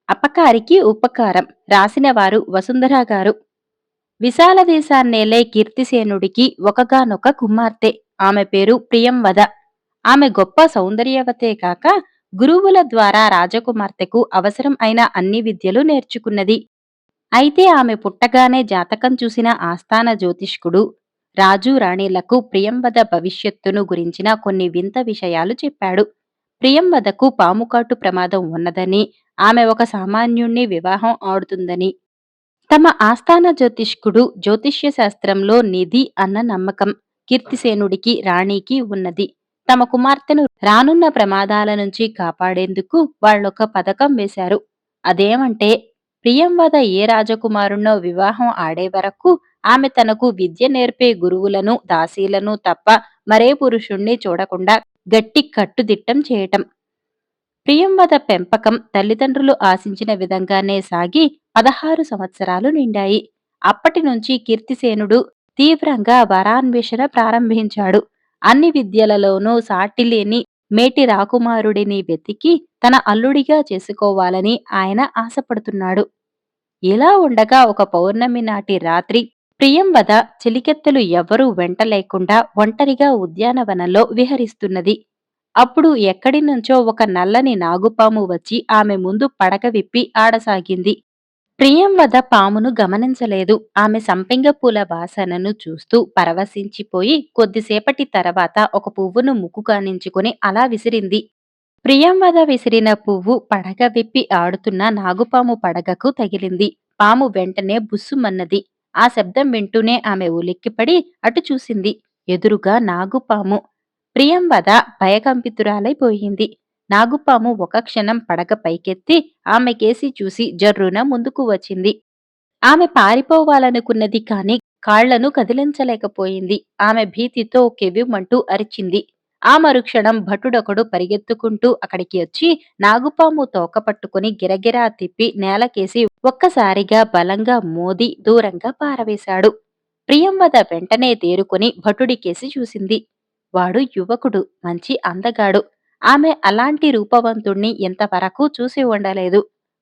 అపకారికి ఉపకారం రాసినవారు వసుంధర గారు. విశాల దేశాన్నేలే కీర్తిసేనుడికి ఒకగానొక కుమార్తె. ఆమె పేరు ప్రియంవద. ఆమె గొప్ప సౌందర్యవతే కాక గురువుల ద్వారా రాజకుమార్తెకు అవసరం అయిన అన్ని విద్యలు నేర్చుకున్నది. అయితే ఆమె పుట్టగానే జాతకం చూసిన ఆస్థాన జ్యోతిష్కుడు రాజు రాణిలకు ప్రియంవద భవిష్యత్తును గురించిన కొన్ని వింత విషయాలు చెప్పాడు. ప్రియంవదకు పాముకాటు ప్రమాదం ఉన్నదని, ఆమె ఒక సామాన్యుణ్ణి వివాహం ఆడుతుందని, తమ ఆస్థాన జ్యోతిష్కుడు జ్యోతిష్య శాస్త్రంలో నిధి అన్న నమ్మకం కీర్తిసేనుడికి రాణికి ఉన్నది. తమ కుమార్తెను రానున్న ప్రమాదాల నుంచి కాపాడేందుకు వాళ్ళొక పథకం వేశారు. అదేమంటే ప్రియంవద ఏ రాజకుమారుణ్ణో వివాహం ఆడే వరకు ఆమె తనకు విద్య నేర్పే గురువులను దాసీలను తప్ప మరే పురుషుణ్ణి చూడకుండా గట్టి కట్టుదిట్టం చేయటం. ప్రియంవద పెంపకం తల్లిదండ్రులు ఆశించిన విధంగానే సాగి 16 సంవత్సరాలు నిండాయి. అప్పటినుంచి కీర్తిసేనుడు తీవ్రంగా వరాన్వేషణ ప్రారంభించాడు. అన్ని విద్యలలోనూ సాటిలేని మేటి రాకుమారుడిని వెతికి తన అల్లుడిగా చేసుకోవాలని ఆయన ఆశపడుతున్నాడు. ఇలా ఉండగా ఒక పౌర్ణమి నాటి రాత్రి ప్రియంవద చెలికెత్తెలు ఎవ్వరూ వెంట లేకుండా ఒంటరిగా ఉద్యానవనంలో విహరిస్తున్నది. అప్పుడు ఎక్కడి నుంచో ఒక నల్లని నాగుపాము వచ్చి ఆమె ముందు పడక విప్పి ఆడసాగింది. ప్రియంవద పామును గమనించలేదు. ఆమె సంపెంగ పూల వాసనను చూస్తూ పరవశించిపోయి కొద్దిసేపటి తర్వాత ఒక పువ్వును ముక్కుకానించుకుని అలా విసిరింది. ప్రియంవద విసిరిన పువ్వు పడగ విప్పి ఆడుతున్న నాగుపాము పడగకు తగిలింది. పాము వెంటనే బుస్సుమన్నది. ఆ శబ్దం వింటూనే ఆమె ఉలిక్కిపడి అటు చూసింది. ఎదురుగా నాగుపాము. ప్రియంవద భయకంపితురాలైపోయింది. నాగుపాము ఒక క్షణం పడగ పైకెత్తి ఆమెకేసి చూసి జర్రున ముందుకు వచ్చింది. ఆమె పారిపోవాలనుకున్నది కాని కాళ్లను కదిలించలేకపోయింది. ఆమె భీతితో కెవ్వుమంటూ అరిచింది. ఆ మరుక్షణం భటుడొకడు పరిగెత్తుకుంటూ అక్కడికి వచ్చి నాగుపాము తోక పట్టుకుని గిరగిరా తిప్పి నేలకేసి ఒక్కసారిగా బలంగా మోది దూరంగా పారవేశాడు. ప్రియంవద వెంటనే తేరుకొని భటుడికేసి చూసింది. వాడు యువకుడు, మంచి అందగాడు. ఆమె అలాంటి రూపవంతుణ్ణి ఎంతవరకు చూసి ఉండలేదు.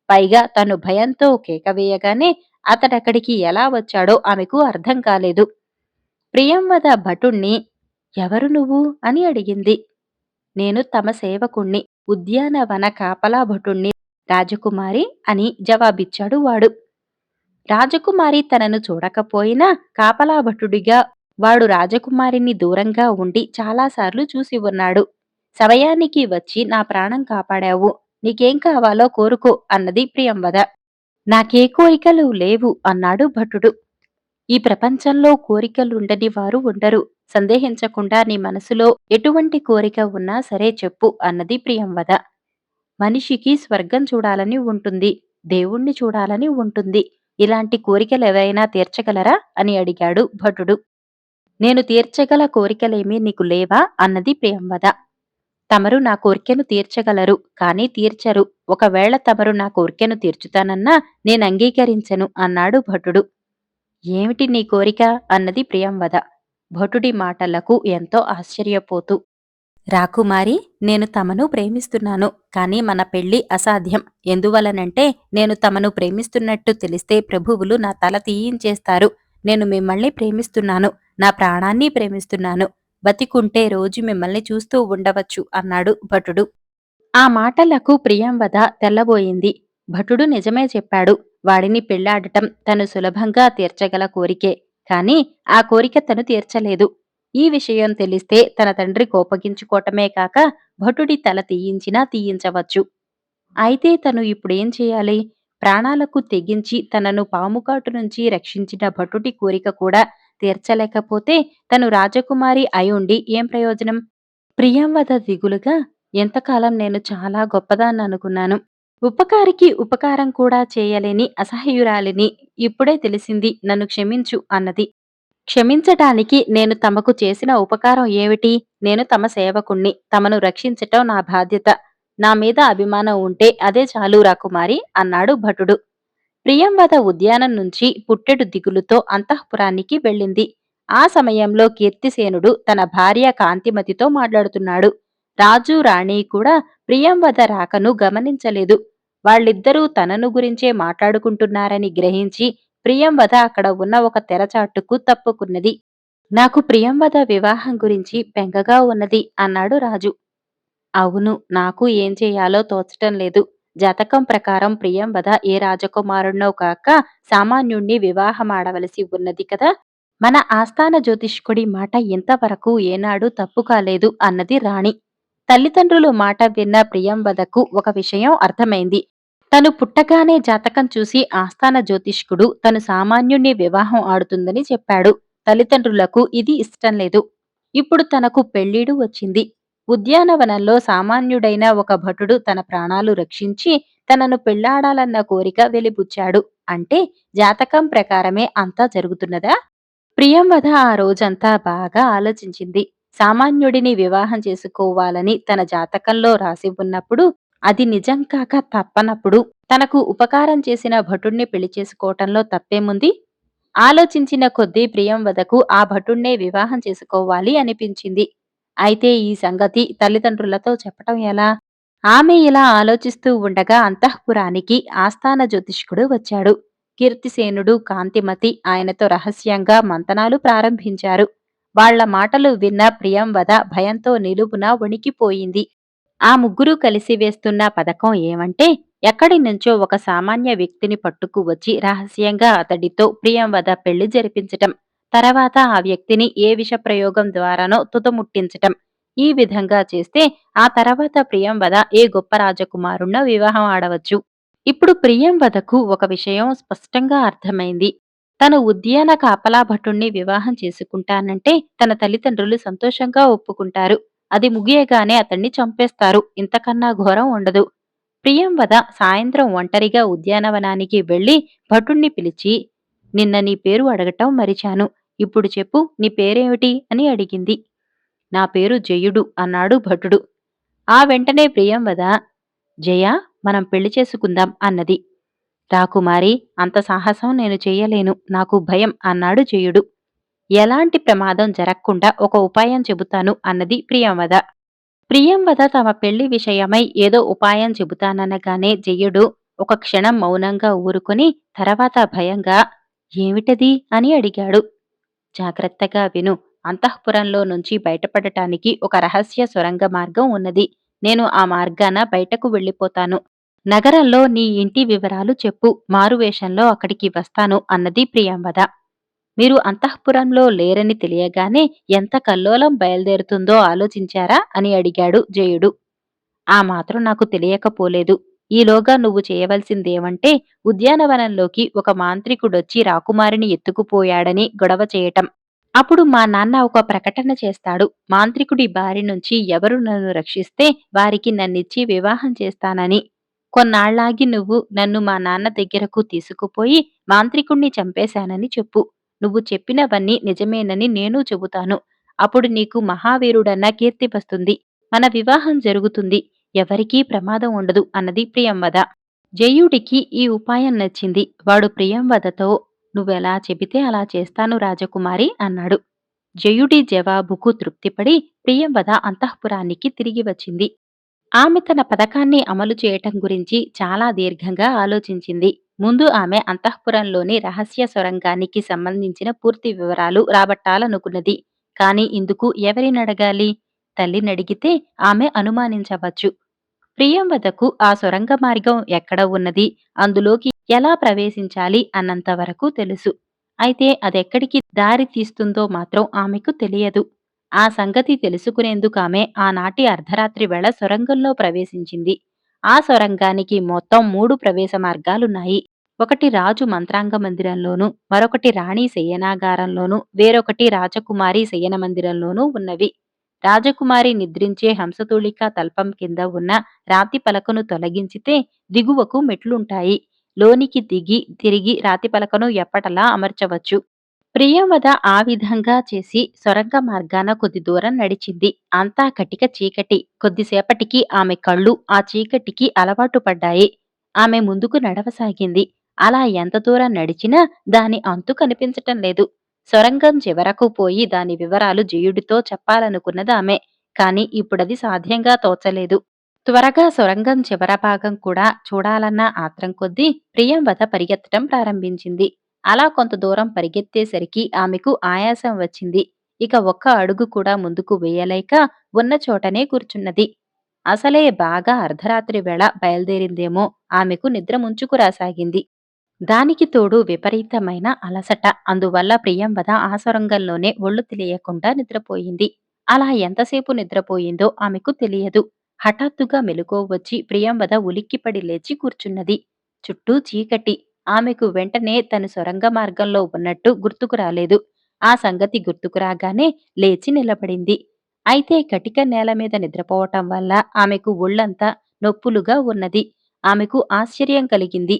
పైగా తను భయంతో కేకవేయగానే అతడక్కడికి ఎలా వచ్చాడో ఆమెకు అర్థం కాలేదు. ప్రియంవద భటుణ్ణి ఎవరు నువ్వు అని అడిగింది. నేను తమ సేవకుణ్ణి, ఉద్యానవన కాపలా భటుణ్ణి, రాజకుమారి అని జవాబిచ్చాడు వాడు. రాజకుమారి తనను చూడకపోయినా కాపలా భటుడిగా వాడు రాజకుమారిని దూరంగా ఉండి చాలాసార్లు చూసి ఉన్నాడు. సమయానికి వచ్చి నా ప్రాణం కాపాడావు. నీకేం కావాలో కోరుకో అన్నది ప్రియంవద. నాకే కోరికలు లేవు అన్నాడు భటుడు. ఈ ప్రపంచంలో కోరికలుండని వారు ఉండరు. సందేహించకుండా నీ మనసులో ఎటువంటి కోరిక ఉన్నా సరే చెప్పు అన్నది ప్రియంవద. మనిషికి స్వర్గం చూడాలని ఉంటుంది. దేవుణ్ణి చూడాలని ఉంటుంది. ఇలాంటి కోరికలెవరైనా తీర్చగలరా అని అడిగాడు భటుడు. నేను తీర్చగల కోరికలేమీ నీకు లేవా అన్నది ప్రియంవద. తమరు నా కోర్కెను తీర్చగలరు, కాని తీర్చరు. ఒకవేళ తమరు నా కోర్కెను తీర్చుతానన్నా నేనంగీకరించెను అన్నాడు భటుడు. ఏమిటి నీ కోరిక అన్నది ప్రియంవద. భటుడి మాటలకు ఎంతో ఆశ్చర్యపోతూ, రాకుమారి, నేను తమను ప్రేమిస్తున్నాను. కాని మన పెళ్లి అసాధ్యం. ఎందువలనంటే నేను తమను ప్రేమిస్తున్నట్టు తెలిస్తే ప్రభువులు నా తల తీయించేస్తారు. నేను మిమ్మల్ని ప్రేమిస్తున్నాను. నా ప్రాణాన్ని ప్రేమిస్తున్నాను. బతికుంటే రోజు మిమ్మల్ని చూస్తూ ఉండవచ్చు అన్నాడు భటుడు. ఆ మాటలకు ప్రియంవద తెల్లబోయింది. భటుడు నిజమే చెప్పాడు. వాడిని పెళ్లాడటం తను సులభంగా తీర్చగల కోరికే. కాని ఆ కోరిక తను తీర్చలేదు. ఈ విషయం తెలిస్తే తన తండ్రి కోపగించుకోవటమే కాక భటుడి తల తీయించినా తీయించవచ్చు. అయితే తను ఇప్పుడేం చేయాలి? ప్రాణాలకు తెగించి తనను పాముకాటు నుంచి రక్షించిన భటుడి కోరిక కూడా తీర్చలేకపోతే తను రాజకుమారి అయుండి ఏం ప్రయోజనం? ప్రియంవద దిగులుగా, ఎంతకాలం నేను చాలా గొప్పదాన్ననుకున్నాను. ఉపకారికి ఉపకారం కూడా చేయలేని అసహ్యురాలిని. ఇప్పుడే తెలిసింది. నన్ను క్షమించు అన్నది. క్షమించటానికి నేను తమకు చేసిన ఉపకారం ఏమిటి? నేను తమ సేవకుణ్ణి. తమను రక్షించటం నా బాధ్యత. నా మీద అభిమానం ఉంటే అదే చాలు రాకుమారి అన్నాడు భటుడు. ప్రియంవద ఉద్యానం నుంచి పుట్టెడు దిగులుతో అంతఃపురానికి వెళ్ళింది. ఆ సమయంలో కీర్తిసేనుడు తన భార్య కాంతిమతితో మాట్లాడుతున్నాడు. రాజు రాణి కూడా ప్రియంవద రాకను గమనించలేదు. వాళ్ళిద్దరూ తనను గురించే మాట్లాడుకుంటున్నారని గ్రహించి ప్రియంవద అక్కడ ఉన్న ఒక తెరచాటుకు తప్పుకున్నది. నాకు ప్రియంవద వివాహం గురించి బెంగగా ఉన్నది అన్నాడు రాజు. అవును, నాకు ఏం చెయ్యాలో తోచటం లేదు. జాతకం ప్రకారం ప్రియంవద ఏ రాజకుమారుణ్ణో కాక సామాన్యుణ్ణి వివాహమాడవలసి ఉన్నది కదా. మన ఆస్థాన జ్యోతిష్కుడి మాట ఇంతవరకు ఏనాడూ తప్పు కాలేదు అన్నది రాణి. తల్లిదండ్రులు మాట విన్న ప్రియంవదకు ఒక విషయం అర్థమైంది. తను పుట్టగానే జాతకం చూసి ఆస్థాన జ్యోతిష్కుడు తను సామాన్యుణ్ణి వివాహం ఆడుతుందని చెప్పాడు. తల్లిదండ్రులకు ఇది ఇష్టం లేదు. ఇప్పుడు తనకు పెళ్ళీడు వచ్చింది. ఉద్యానవనంలో సామాన్యుడైన ఒక భటుడు తన ప్రాణాలు రక్షించి తనను పెళ్లాడాలన్న కోరిక వెలిబుచ్చాడు. అంటే జాతకం ప్రకారమే అంతా జరుగుతున్నదా? ప్రియంవద ఆ రోజంతా బాగా ఆలోచించింది. సామాన్యుడిని వివాహం చేసుకోవాలని తన జాతకంలో రాసి ఉన్నప్పుడు, అది నిజం కాక తప్పనప్పుడు, తనకు ఉపకారం చేసిన భటుణ్ణి పెళ్లి చేసుకోవటంలో తప్పేముంది? ఆలోచించిన కొద్దీ ప్రియంవదకు ఆ భటుణ్ణే వివాహం చేసుకోవాలి అనిపించింది. అయితే ఈ సంగతి తల్లిదండ్రులతో చెప్పటం ఎలా? ఆమె ఇలా ఆలోచిస్తూ ఉండగా అంతఃపురానికి ఆస్థాన జ్యోతిష్కుడు వచ్చాడు. కీర్తిసేనుడు, కాంతిమతి ఆయనతో రహస్యంగా మంతనాలు ప్రారంభించారు. వాళ్ళ మాటలు విన్న ప్రియంవద భయంతో నిలువునా వణికిపోయింది. ఆ ముగ్గురూ కలిసి వేస్తున్న పథకం ఏమంటే, ఎక్కడి నుంచో ఒక సామాన్య వ్యక్తిని పట్టుకువచ్చి రహస్యంగా అతడితో ప్రియంవద పెళ్లి జరిపించటం. తర్వాత ఆ వ్యక్తిని ఏ విషప్రయోగం ద్వారానో తుదముట్టించటం. ఈ విధంగా చేస్తే ఆ తర్వాత ప్రియంవద ఏ గొప్ప రాజకుమారుణ్ణో వివాహం ఆడవచ్చు. ఇప్పుడు ప్రియంవదకు ఒక విషయం స్పష్టంగా అర్థమైంది. తను ఉద్యాన కాపలా భటుణ్ణి వివాహం చేసుకుంటానంటే తన తల్లిదండ్రులు సంతోషంగా ఒప్పుకుంటారు. అది ముగియగానే అతణ్ణి చంపేస్తారు. ఇంతకన్నా ఘోరం ఉండదు. ప్రియంవద సాయంత్రం ఒంటరిగా ఉద్యానవనానికి వెళ్లి భటుణ్ణి పిలిచి, నిన్న నీ పేరు అడగటం మరిచాను. ఇప్పుడు చెప్పు, నీ పేరేమిటి అని అడిగింది. నా పేరు జయుడు అన్నాడు భటుడు. ఆ వెంటనే ప్రియంవద, జయా, మనం పెళ్లి చేసుకుందాం అన్నది. రాకుమారి, అంత సాహసం నేను చెయ్యలేను. నాకు భయం అన్నాడు జయుడు. ఎలాంటి ప్రమాదం జరక్కుండా ఒక ఉపాయం చెబుతాను అన్నది ప్రియంవద. ప్రియంవద తమ పెళ్లి విషయమై ఏదో ఉపాయం చెబుతాననగానే జయుడు ఒక క్షణం మౌనంగా ఊరుకొని తర్వాత భయంగా, ఏమిటది అని అడిగాడు. జాగ్రత్తగా విను. అంతఃపురంలో నుంచి బయటపడటానికి ఒక రహస్య సొరంగ మార్గం ఉన్నది. నేను ఆ మార్గాన బయటకు వెళ్ళిపోతాను. నగరంలో నీ ఇంటి వివరాలు చెప్పు. మారువేషంలో అక్కడికి వస్తాను అన్నది ప్రియంవద. మీరు అంతఃపురంలో లేరని తెలియగానే ఎంత కల్లోలం బయలుదేరుతుందో ఆలోచించారా అని అడిగాడు జయుడు. ఆ మాత్రం నాకు తెలియకపోలేదు. ఈలోగా నువ్వు చేయవలసిందేమంటే ఉద్యానవనంలోకి ఒక మాంత్రికుడొచ్చి రాకుమారిని ఎత్తుకుపోయాడని గొడవ చేయటం. అప్పుడు మా నాన్న ఒక ప్రకటన చేస్తాడు. మాంత్రికుడి బారి నుంచి ఎవరు నన్ను రక్షిస్తే వారికి నన్నిచ్చి వివాహం చేస్తానని. కొన్నాళ్లాగి నువ్వు నన్ను మా నాన్న దగ్గరకు తీసుకుపోయి మాంత్రికుణ్ణి చంపేశానని చెప్పు. నువ్వు చెప్పినవన్నీ నిజమేనని నేనూ చెబుతాను. అప్పుడు నీకు మహావీరుడన్న కీర్తి వస్తుంది. మన వివాహం జరుగుతుంది. ఎవరికీ ప్రమాదం ఉండదు అన్నది ప్రియంవద. జయుడికి ఈ ఉపాయం నచ్చింది. వాడు ప్రియంవదతో, నువ్వెలా చెబితే అలా చేస్తాను రాజకుమారి అన్నాడు. జయుడి జవాబుకు తృప్తిపడి ప్రియంవద అంతఃపురానికి తిరిగి వచ్చింది. ఆమె తన పథకాన్ని అమలు చేయటం గురించి చాలా దీర్ఘంగా ఆలోచించింది. ముందు ఆమె అంతఃపురంలోని రహస్య సొరంగానికి సంబంధించిన పూర్తి వివరాలు రాబట్టాలనుకున్నది. కాని ఇందుకు ఎవరినడగాలి? తల్లినడిగితే ఆమె అనుమానించవచ్చు. ప్రియంవదకు ఆ సొరంగ మార్గం ఎక్కడ ఉన్నది, అందులోకి ఎలా ప్రవేశించాలి అన్నంత వరకు తెలుసు. అయితే అదెక్కడికి దారి తీస్తుందో మాత్రం ఆమెకు తెలియదు. ఆ సంగతి తెలుసుకునేందుకామె ఆనాటి అర్ధరాత్రి వేళ సొరంగంలో ప్రవేశించింది. ఆ సొరంగానికి మొత్తం 3 ప్రవేశ మార్గాలున్నాయి. ఒకటి రాజు మంత్రాంగ మందిరంలోనూ, మరొకటి రాణి శయనాగారంలోనూ, వేరొకటి రాజకుమారి శయన మందిరంలోనూ ఉన్నవి. రాజకుమారి నిద్రించే హంసతూళికా తల్పం కింద ఉన్న రాతి పలకను తొలగించితే దిగువకు మెట్లుంటాయి. లోనికి దిగి తిరిగి రాతి పలకను ఎప్పటలా అమర్చవచ్చు. ప్రియంవద ఆ విధంగా చేసి సొరంగ మార్గాన కొద్ది దూరం నడిచింది. అంతా కటిక చీకటి. కొద్దిసేపటికి ఆమె కళ్ళు ఆ చీకటికి అలవాటు పడ్డాయి. ఆమె ముందుకు నడవసాగింది. అలా ఎంత దూరం నడిచినా దాని అంతు కనిపించటం లేదు. సొరంగం చివరకు పోయి దాని వివరాలు జయుడితో చెప్పాలనుకున్నదామె. కాని ఇప్పుడది సాధ్యంగా తోచలేదు. త్వరగా సొరంగం చివర భాగం కూడా చూడాలన్న ఆత్రం కొద్దీ ప్రియంవద పరిగెత్తడం ప్రారంభించింది. అలా కొంత దూరం పరిగెత్తేసరికి ఆమెకు ఆయాసం వచ్చింది. ఇక ఒక్క అడుగు కూడా ముందుకు వేయలేక ఉన్న చోటనే కూర్చున్నది. అసలే బాగా అర్ధరాత్రి వేళ బయలుదేరిందేమో, ఆమెకు నిద్ర ముంచుకురాసాగింది. దానికి తోడు విపరీతమైన అలసట. అందువల్ల ప్రియంవద ఆ సొరంగంలోనే ఒళ్ళు తెలియకుండా నిద్రపోయింది. అలా ఎంతసేపు నిద్రపోయిందో ఆమెకు తెలియదు. హఠాత్తుగా మెలకువ వచ్చి ప్రియంవద ఉలిక్కిపడి లేచి కూర్చున్నది. చుట్టూ చీకటి. ఆమెకు వెంటనే తను సొరంగ మార్గంలో ఉన్నట్టు గుర్తుకు రాలేదు. ఆ సంగతి గుర్తుకు రాగానే లేచి నిలబడింది. అయితే కటిక నేల మీద నిద్రపోవటం వల్ల ఆమెకు ఒళ్ళంతా నొప్పులుగా ఉన్నది. ఆమెకు ఆశ్చర్యం కలిగింది.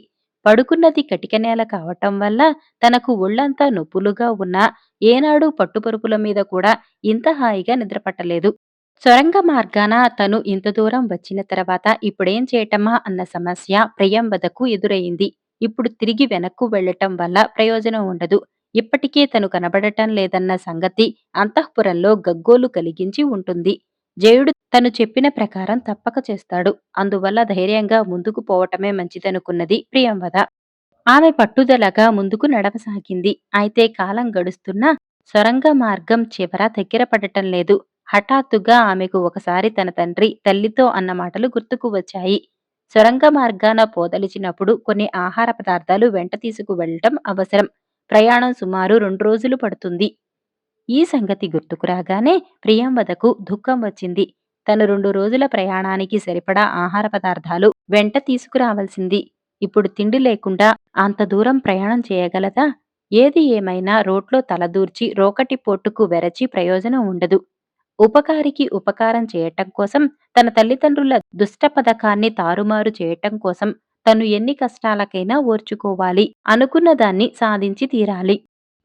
పడుకున్నది కటిక నేల కావటం వల్ల తనకు ఒళ్ళంతా నొప్పులుగా ఉన్నా ఏనాడూ పట్టుపరుపుల మీద కూడా ఇంత హాయిగా నిద్రపట్టలేదు. సొరంగ మార్గాన తను ఇంత దూరం వచ్చిన తర్వాత ఇప్పుడేం చేయటమా అన్న సమస్య ప్రియంవదకు ఎదురయింది. ఇప్పుడు తిరిగి వెనక్కు వెళ్ళటం వల్ల ప్రయోజనం ఉండదు. ఇప్పటికే తను కనబడటం లేదన్న సంగతి అంతఃపురంలో గగ్గోలు కలిగించి ఉంటుంది. జయుడు తను చెప్పిన ప్రకారం తప్పక చేస్తాడు. అందువల్ల ధైర్యంగా ముందుకు పోవటమే మంచిదనుకున్నది ప్రియంవద. ఆమె పట్టుదలగా ముందుకు నడవసాగింది. అయితే కాలం గడుస్తున్నా సొరంగ మార్గం చివర దగ్గర పడటం లేదు. హఠాత్తుగా ఆమెకు ఒకసారి తన తండ్రి, తల్లితో అన్న మాటలు గుర్తుకు వచ్చాయి. సొరంగ మార్గాన పోదలిచినప్పుడు కొన్ని ఆహార పదార్థాలు వెంట తీసుకు వెళ్లటం అవసరం. ప్రయాణం సుమారు 2 రోజులు పడుతుంది. ఈ సంగతి గుర్తుకు రాగానే ప్రియంవదకు దుఃఖం వచ్చింది. తను 2 రోజుల ప్రయాణానికి సరిపడా ఆహార పదార్థాలు వెంట తీసుకురావాల్సింది. ఇప్పుడు తిండి లేకుండా అంత దూరం ప్రయాణం చేయగలదా? ఏది ఏమైనా రోట్లో తలదూర్చి రోకటి పోటుకు వెరచి ప్రయోజనం ఉండదు. ఉపకారికి ఉపకారం చేయటం కోసం, తన తల్లిదండ్రుల దుష్ట పథకాన్ని తారుమారు చేయటం కోసం తను ఎన్ని కష్టాలకైనా ఓర్చుకోవాలి. అనుకున్న దాన్ని సాధించి తీరాలి.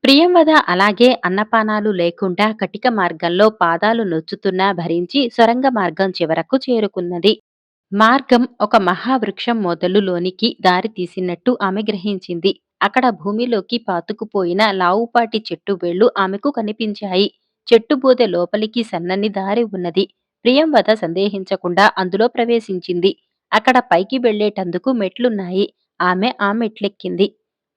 ప్రియంవద అలాగే అన్నపానాలు లేకుండా కటిక మార్గంలో పాదాలు నొచ్చుతున్నా భరించి సొరంగ మార్గం చివరకు చేరుకున్నది. మార్గం ఒక మహావృక్షం మొదలులోనికి దారి తీసినట్టు ఆమె గ్రహించింది. అక్కడ భూమిలోకి పాతుకుపోయిన లావుపాటి చెట్టు వేళ్లు ఆమెకు కనిపించాయి. చెట్టు బోదె లోపలికి సన్నని దారి ఉన్నది. ప్రియంవద సందేహించకుండా అందులో ప్రవేశించింది. అక్కడ పైకి వెళ్లేటందుకు మెట్లున్నాయి. ఆమె ఆ మెట్లెక్కింది.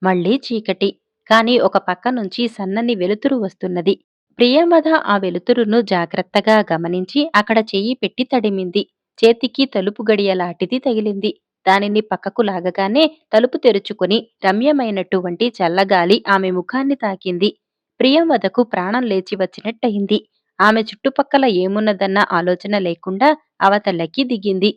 మళ్లీ చీకటి. కాని ఒక పక్క నుంచి సన్నని వెలుతురు వస్తున్నది. ప్రియంవద ఆ వెలుతురును జాగ్రత్తగా గమనించి అక్కడ చెయ్యి పెట్టి తడిమింది. చేతికి తలుపు గడియలాంటిది తగిలింది. దానిని పక్కకు లాగగానే తలుపు తెరుచుకుని రమ్యమైనటువంటి చల్లగాలి ఆమె ముఖాన్ని తాకింది. ప్రియంవదకు ప్రాణం లేచి వచ్చినట్టయింది. ఆమె చుట్టుపక్కల ఏమున్నదన్న ఆలోచన లేకుండా అవతలకి దిగింది.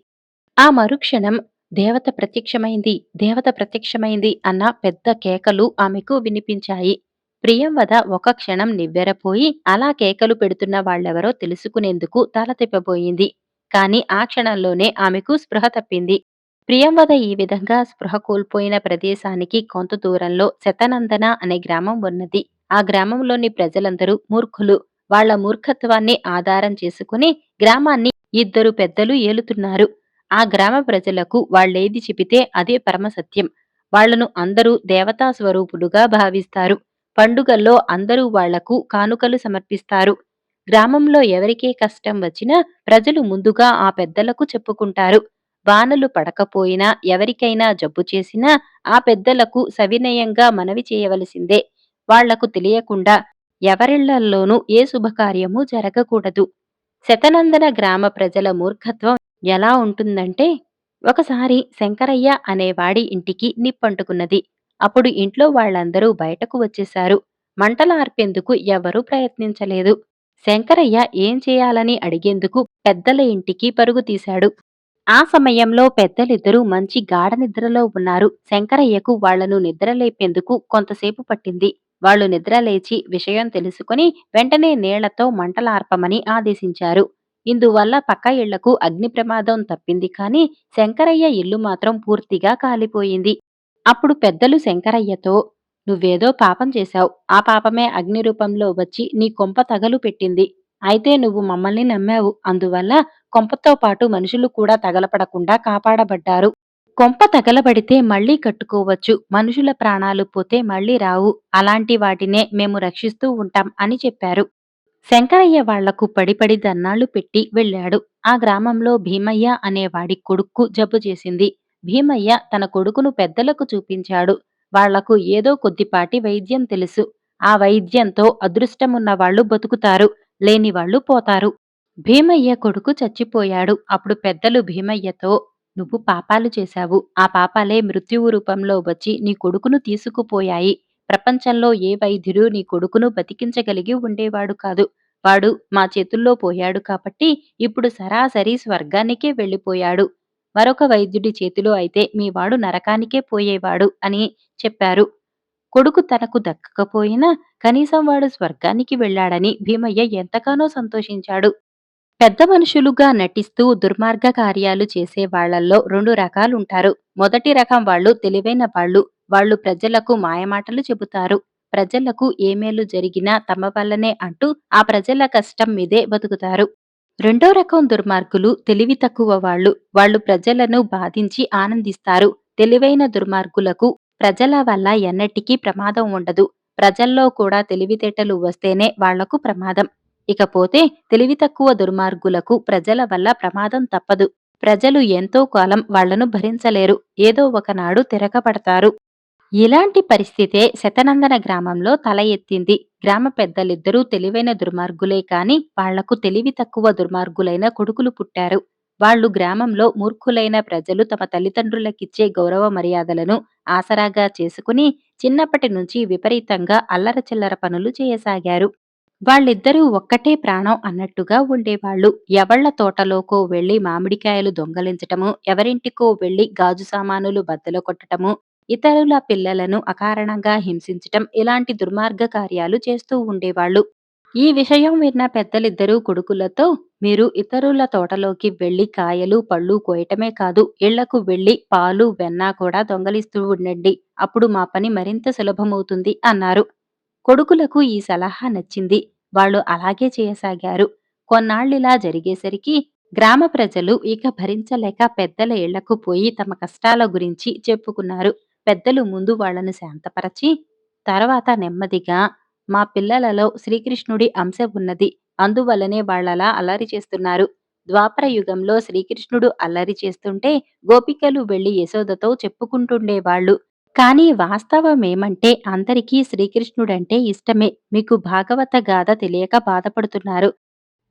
ఆ మరుక్షణం దేవత ప్రత్యక్షమైంది, దేవత ప్రత్యక్షమైంది అన్న పెద్ద కేకలు ఆమెకు వినిపించాయి. ప్రియంవద ఒక క్షణం నివ్వెరపోయి అలా కేకలు పెడుతున్న వాళ్ళెవరో తెలుసుకునేందుకు తల తిప్పబోయింది. కాని ఆ క్షణంలోనే ఆమెకు స్పృహ తప్పింది. ప్రియంవద ఈ విధంగా స్పృహ కోల్పోయిన ప్రదేశానికి కొంత దూరంలో శతనందన అనే గ్రామం ఉన్నది. ఆ గ్రామంలోని ప్రజలందరూ మూర్ఖులు. వాళ్ళ మూర్ఖత్వాన్ని ఆధారం చేసుకుని గ్రామాన్ని 2 పెద్దలు ఏలుతున్నారు. ఆ గ్రామ ప్రజలకు వాళ్ళేది చెబితే అదే పరమసత్యం. వాళ్లను అందరూ దేవతా స్వరూపులుగా భావిస్తారు. పండుగల్లో అందరూ వాళ్లకు కానుకలు సమర్పిస్తారు. గ్రామంలో ఎవరికే కష్టం వచ్చినా ప్రజలు ముందుగా ఆ పెద్దలకు చెప్పుకుంటారు. వానలు పడకపోయినా ఎవరికైనా జబ్బు చేసినా ఆ పెద్దలకు సవినయంగా మనవి చేయవలసిందే. వాళ్లకు తెలియకుండా ఎవరిళ్లల్లోనూ ఏ శుభకార్యమూ జరగకూడదు. శతనందన గ్రామ ప్రజల మూర్ఖత్వం ఎలా ఉంటుందంటే, ఒకసారి శంకరయ్య అనేవాడి ఇంటికి నిప్పంటుకున్నది. అప్పుడు ఇంట్లో వాళ్ళందరూ బయటకు వచ్చేశారు. మంటలార్పేందుకు ఎవరూ ప్రయత్నించలేదు. శంకరయ్య ఏం చేయాలని అడిగేందుకు పెద్దల ఇంటికి పరుగు తీశాడు. ఆ సమయంలో పెద్దలిద్దరూ మంచి గాఢ నిద్రలో ఉన్నారు. శంకరయ్యకు వాళ్లను నిద్రలేపేందుకు కొంతసేపు పట్టింది. వాళ్ళు నిద్రలేచి విషయం తెలుసుకుని వెంటనే నీళ్లతో మంటలార్పమని ఆదేశించారు. ఇందువల్ల పక్క ఇళ్లకు అగ్ని ప్రమాదం తప్పింది కాని శంకరయ్య ఇల్లు మాత్రం పూర్తిగా కాలిపోయింది. అప్పుడు పెద్దలు శంకరయ్యతో, "నువ్వేదో పాపం చేశావు. ఆ పాపమే అగ్ని రూపంలో వచ్చి నీ కొంప తగలు పెట్టింది. అయితే నువ్వు మమ్మల్ని నమ్మావు. అందువల్ల కొంపతో పాటు మనుషులు కూడా తగలపడకుండా కాపాడబడ్డారు. కొంప తగలబడితే మళ్లీ కట్టుకోవచ్చు. మనుషుల ప్రాణాలు పోతే మళ్లీ రావు. అలాంటి వాటినే మేము రక్షిస్తూ ఉంటాం" అని చెప్పారు. శంకరయ్య వాళ్లకు పడిపడి దన్నాలు పెట్టి వెళ్ళాడు. ఆ గ్రామంలో భీమయ్య అనేవాడి కొడుక్కు జబ్బు చేసింది. భీమయ్య తన కొడుకును పెద్దలకు చూపించాడు. వాళ్లకు ఏదో కొద్దిపాటి వైద్యం తెలుసు. ఆ వైద్యంతో అదృష్టమున్న వాళ్ళు బతుకుతారు, లేనివాళ్లు పోతారు. భీమయ్య కొడుకు చచ్చిపోయాడు. అప్పుడు పెద్దలు భీమయ్యతో, నువ్వు పాపాలు చేశావు. ఆ పాపాలే మృత్యువు రూపంలో వచ్చి నీ కొడుకును తీసుకుపోయాయి. ప్రపంచంలో ఏ వైద్యుడు నీ కొడుకును బతికించగలిగి ఉండేవాడు కాదు. వాడు మా చేతుల్లో పోయాడు కాబట్టి ఇప్పుడు సరాసరి స్వర్గానికే వెళ్ళిపోయాడు. మరొక వైద్యుడి చేతిలో అయితే మీ వాడు నరకానికే పోయేవాడు అని చెప్పారు. కొడుకు తనకు దక్కకపోయినా కనీసం వాడు స్వర్గానికి వెళ్ళాడని భీమయ్య ఎంతగానో సంతోషించాడు. పెద్ద మనుషులుగా నటిస్తూ దుర్మార్గ కార్యాలు చేసే వాళ్ళల్లో రెండు రకాలుంటారు. మొదటి రకం వాళ్ళు తెలివైన వాళ్ళు. వాళ్ళు ప్రజలకు మాయమాటలు చెబుతారు. ప్రజలకు ఏ మేలు జరిగినా తమ వల్లనే అంటూ ఆ ప్రజల కష్టం మీదే బతుకుతారు. రెండో రకం దుర్మార్గులు తెలివి తక్కువ వాళ్ళు. వాళ్ళు ప్రజలను బాధించి ఆనందిస్తారు. తెలివైన దుర్మార్గులకు ప్రజల వల్ల ఎన్నటికీ ప్రమాదం ఉండదు. ప్రజల్లో కూడా తెలివితేటలు వస్తేనే వాళ్లకు ప్రమాదం. ఇకపోతే తెలివి తక్కువ దుర్మార్గులకు ప్రజల వల్ల ప్రమాదం తప్పదు. ప్రజలు ఎంతో కాలం వాళ్లను భరించలేరు. ఏదో ఒకనాడు తిరగబడతారు. ఇలాంటి పరిస్థితే శతనందన గ్రామంలో తల ఎత్తింది. గ్రామ పెద్దలిద్దరూ తెలివైన దుర్మార్గులే కాని వాళ్లకు తెలివి తక్కువ దుర్మార్గులైన కొడుకులు పుట్టారు. వాళ్ళు గ్రామంలో మూర్ఖులైన ప్రజలు తమ తల్లిదండ్రులకిచ్చే గౌరవ మర్యాదలను ఆసరాగా చేసుకుని చిన్నప్పటి నుంచి విపరీతంగా అల్లరచిల్లర పనులు చేయసాగారు. వాళ్ళిద్దరూ ఒక్కటే ప్రాణం అన్నట్టుగా ఉండేవాళ్ళు. ఎవళ్ల తోటలోకో వెళ్లి మామిడికాయలు దొంగలించటము, ఎవరింటికో వెళ్లి గాజు సామానులు బద్దలు కొట్టటము, ఇతరుల పిల్లలను అకారణంగా హింసించటం ఇలాంటి దుర్మార్గ కార్యాలు చేస్తూ ఉండేవాళ్ళు. ఈ విషయం విన్న పెద్దలిద్దరూ కొడుకులతో, మీరు ఇతరుల తోటలోకి వెళ్లి కాయలు, పళ్ళు కోయటమే కాదు, ఇళ్లకు వెళ్లి పాలు, వెన్న కూడా దొంగలిస్తూ ఉండండి. అప్పుడు మా పని మరింత సులభమవుతుంది అన్నారు. కొడుకులకు ఈ సలహా నచ్చింది. వాళ్ళు అలాగే చేయసాగారు. కొన్నాళ్లిలా జరిగేసరికి గ్రామ ప్రజలు ఇక భరించలేక పెద్దల ఇళ్లకు పోయి తమ కష్టాల గురించి చెప్పుకున్నారు. పెద్దలు ముందు వాళ్లను శాంతపరచి, తర్వాత నెమ్మదిగా, మా పిల్లలలో శ్రీకృష్ణుడి అంశ ఉన్నది. అందువల్లనే వాళ్లలా అల్లరి చేస్తున్నారు. ద్వాపర యుగంలో శ్రీకృష్ణుడు అల్లరి చేస్తుంటే గోపికలు వెళ్లి యశోదతో చెప్పుకుంటుండేవాళ్లు. కానీ వాస్తవమేమంటే అందరికీ శ్రీకృష్ణుడంటే ఇష్టమే. మీకు భాగవత గాథ తెలియక బాధపడుతున్నారు.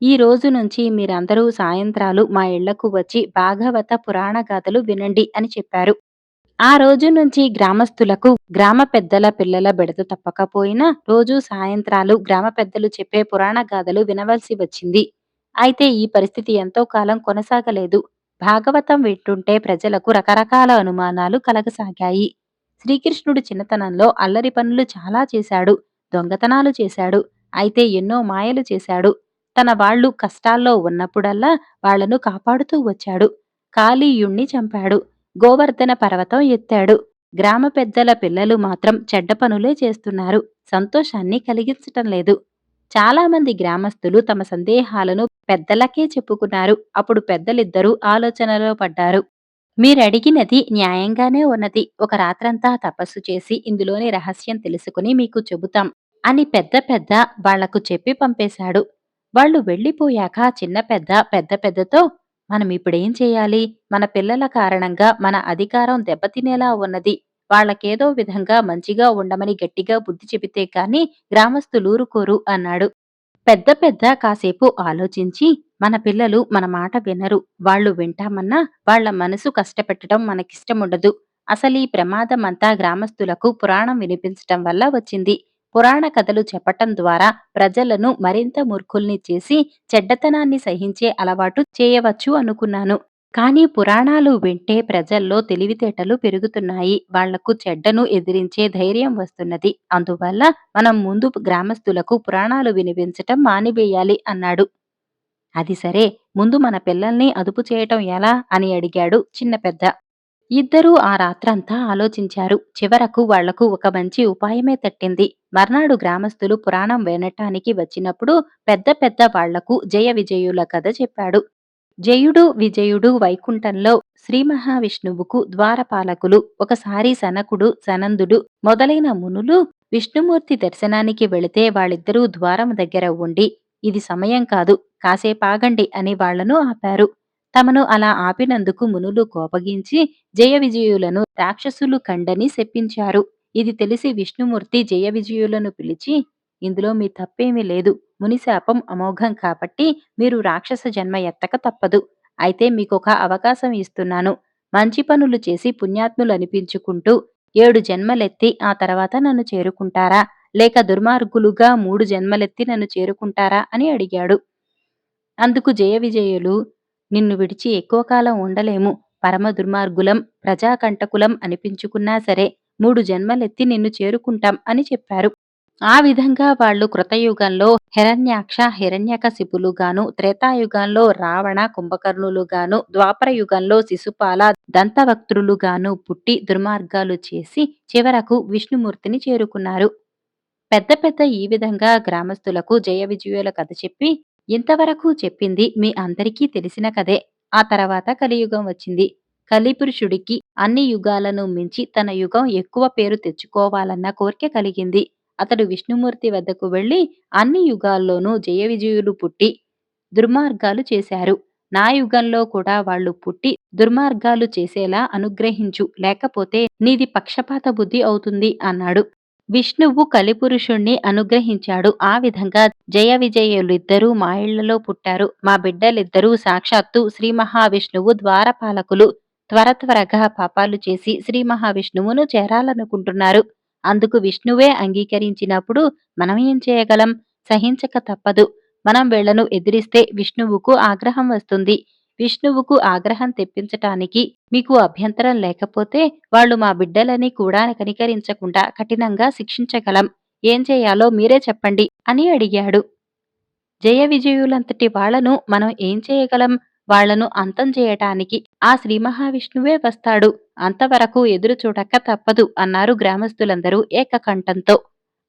ఈ రోజు నుంచి మీరందరూ సాయంత్రాలు మా ఇళ్లకు వచ్చి భాగవత పురాణ గాథలు వినండి అని చెప్పారు. ఆ రోజు నుంచి గ్రామస్తులకు గ్రామ పెద్దల పిల్లల బెడద తప్పకపోయినా రోజూ సాయంత్రాలు గ్రామ పెద్దలు చెప్పే పురాణ గాథలు వినవలసి వచ్చింది. అయితే ఈ పరిస్థితి ఎంతో కాలం కొనసాగలేదు. భాగవతం వింటుంటే ప్రజలకు రకరకాల అనుమానాలు కలగసాగాయి. శ్రీకృష్ణుడు చిన్నతనంలో అల్లరి పనులు చాలా చేశాడు. దొంగతనాలు చేశాడు. అయితే ఎన్నో మాయలు చేశాడు. తన వాళ్ళు కష్టాల్లో ఉన్నప్పుడల్లా వాళ్లను కాపాడుతూ వచ్చాడు. కాళీయుణ్ణి చంపాడు. గోవర్ధన పర్వతం ఎత్తాడు. గ్రామ పెద్దల పిల్లలు మాత్రం చెడ్డ పనులే చేస్తున్నారు. సంతోషాన్ని కలిగించటం లేదు. చాలామంది గ్రామస్తులు తమ సందేహాలను పెద్దలకే చెప్పుకున్నారు. అప్పుడు పెద్దలిద్దరూ ఆలోచనలో పడ్డారు. మీరడిగినది న్యాయంగానే ఉన్నది. ఒక రాత్రంతా తపస్సు చేసి ఇందులోని రహస్యం తెలుసుకుని మీకు చెబుతాం అని పెద్ద పెద్ద వాళ్లకు చెప్పి పంపేశాడు. వాళ్ళు వెళ్ళిపోయాక చిన్న పెద్ద పెద్ద పెద్దతో, మనమిప్పుడేం చెయ్యాలి? మన పిల్లల కారణంగా మన అధికారం దెబ్బతినేలా ఉన్నది. వాళ్ళకేదో విధంగా మంచిగా ఉండమని గట్టిగా బుద్ధి చెబితే కాని గ్రామస్తులూరుకోరు అన్నాడు. పెద్ద పెద్ద కాసేపు ఆలోచించి, మన పిల్లలు మన మాట వినరు. వాళ్ళు వింటామన్నా వాళ్ల మనసు కష్టపెట్టడం మనకిష్టముండదు. అసలీ ప్రమాదమంతా గ్రామస్తులకు పురాణం వినిపించటం వల్ల వచ్చింది. పురాణ కథలు చెప్పటం ద్వారా ప్రజలను మరింత మూర్ఖుల్ని చేసి చెడ్డతనాన్ని సహించే అలవాటు చేయవచ్చు అనుకున్నాను. కానీ పురాణాలు వింటే ప్రజల్లో తెలివితేటలు పెరుగుతున్నాయి. వాళ్లకు చెడ్డను ఎదిరించే ధైర్యం వస్తున్నది. అందువల్ల మనం ముందు గ్రామస్తులకు పురాణాలు వినిపించటం మానివేయాలి అన్నాడు. అది సరే, ముందు మన పిల్లల్ని అదుపు చేయటం ఎలా అని అడిగాడు చిన్న పెద్ద. ఇద్దరూ ఆ రాత్రంతా ఆలోచించారు. చివరకు వాళ్లకు ఒక మంచి ఉపాయమే తట్టింది. మర్నాడు గ్రామస్తులు పురాణం వినటానికి వచ్చినప్పుడు పెద్ద పెద్ద వాళ్లకు జయ విజయుల కథ చెప్పాడు. జయుడు విజయుడు వైకుంఠంలో శ్రీ మహావిష్ణువుకు ద్వారపాలకులు. ఒకసారి సనకుడు, సనందుడు మొదలైన మునులు విష్ణుమూర్తి దర్శనానికి వెళితే వాళ్ళిద్దరూ ద్వారం దగ్గర ఉండి, ఇది సమయం కాదు, కాసేపాగండి అని వాళ్లను ఆపారు. తమను అలా ఆపినందుకు మునులు కోపగించి జయ విజయులను రాక్షసులు కండని శపించారు. ఇది తెలిసి విష్ణుమూర్తి జయ విజయులను పిలిచి, ఇందులో మీ తప్పేమీ లేదు. మునిశాపం అమోఘం కాబట్టి మీరు రాక్షస జన్మ ఎత్తక తప్పదు. అయితే మీకొక అవకాశం ఇస్తున్నాను. మంచి పనులు చేసి పుణ్యాత్ములనిపించుకుంటూ 7 జన్మలెత్తి ఆ తర్వాత నన్ను చేరుకుంటారా? లేక దుర్మార్గులుగా 3 జన్మలెత్తి నన్ను చేరుకుంటారా? అని అడిగాడు. అందుకు జయ విజయులు, నిన్ను విడిచి ఎక్కువ కాలం ఉండలేము. పరమ దుర్మార్గులం, ప్రజాకంటకులం అనిపించుకున్నా సరే 3 జన్మలెత్తి నిన్ను చేరుకుంటాం అని చెప్పారు. ఆ విధంగా వాళ్ళు కృతయుగంలో హిరణ్యాక్ష హిరణ్యకశిపులుగాను, త్రేతాయుగంలో రావణ కుంభకర్ణులుగాను, ద్వాపర యుగంలో శిశుపాల దంతవక్త్రులుగాను పుట్టి దుర్మార్గాలు చేసి చివరకు విష్ణుమూర్తిని చేరుకున్నారు. పెద్ద పెద్ద ఈ విధంగా గ్రామస్తులకు జయ విజయుల కథ చెప్పి, ఇంతవరకు చెప్పింది మీ అందరికీ తెలిసిన కథే. ఆ తర్వాత కలియుగం వచ్చింది. కలిపురుషుడికి అన్ని యుగాలను మించి తన యుగం ఎక్కువ పేరు తెచ్చుకోవాలన్న కోరిక కలిగింది. అతడు విష్ణుమూర్తి వద్దకు వెళ్లి, అన్ని యుగాల్లోనూ జయ విజయులు పుట్టి దుర్మార్గాలు చేశారు. నా యుగంలో కూడా వాళ్ళు పుట్టి దుర్మార్గాలు చేసేలా అనుగ్రహించు, లేకపోతే నీది పక్షపాత బుద్ధి అవుతుంది అన్నాడు. విష్ణువు కలిపురుషుణ్ణి అనుగ్రహించాడు. ఆ విధంగా జయ విజయులిద్దరూ మా ఇళ్లలో పుట్టారు. మా బిడ్డలిద్దరూ సాక్షాత్తు శ్రీ మహావిష్ణువు ద్వారపాలకులు. త్వరగా పాపాలు చేసి శ్రీ మహావిష్ణువును చేరాలనుకుంటున్నారు. అందుకు విష్ణువే అంగీకరించినప్పుడు మనం ఏం చేయగలం? సహించక తప్పదు. మనం వీళ్లను ఎదిరిస్తే విష్ణువుకు ఆగ్రహం వస్తుంది. విష్ణువుకు ఆగ్రహం తెప్పించటానికి మీకు అభ్యంతరం లేకపోతే వాళ్ళు మా బిడ్డలని కూడా కనికరించకుండా కఠినంగా శిక్షించగలం. ఏం చేయాలో మీరే చెప్పండి అని అడిగాడు. జయ విజయులంతటి వాళ్లను మనం ఏం చేయగలం? వాళ్లను అంతం చేయటానికి ఆ శ్రీ మహావిష్ణువే వస్తాడు. అంతవరకు ఎదురు చూడక తప్పదు అన్నారు గ్రామస్తులందరూ ఏకకంఠంతో.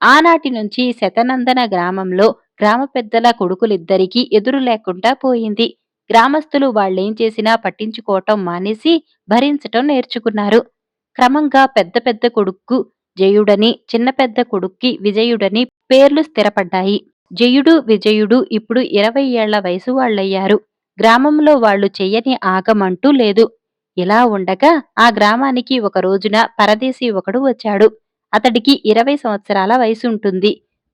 ఆనాటి నుంచి శతనందన గ్రామంలో గ్రామ పెద్దల కొడుకులిద్దరికీ ఎదురు లేకుండా పోయింది. గ్రామస్తులు వాళ్ళేం చేసినా పట్టించుకోవటం మానేసి భరించటం నేర్చుకున్నారు. క్రమంగా పెద్ద పెద్ద కొడుక్కు జయుడని, చిన్న పెద్ద కొడుక్కి విజయుడని పేర్లు స్థిరపడ్డాయి. జయుడు, విజయుడు ఇప్పుడు 20 ఏళ్ల వయసు వాళ్లయ్యారు. గ్రామంలో వాళ్ళు చెయ్యని ఆగమంటూ లేదు. ఇలా ఉండగా ఆ గ్రామానికి ఒక రోజున పరదేశీ ఒకడు వచ్చాడు. అతడికి 20 సంవత్సరాల వయసుంటుంది.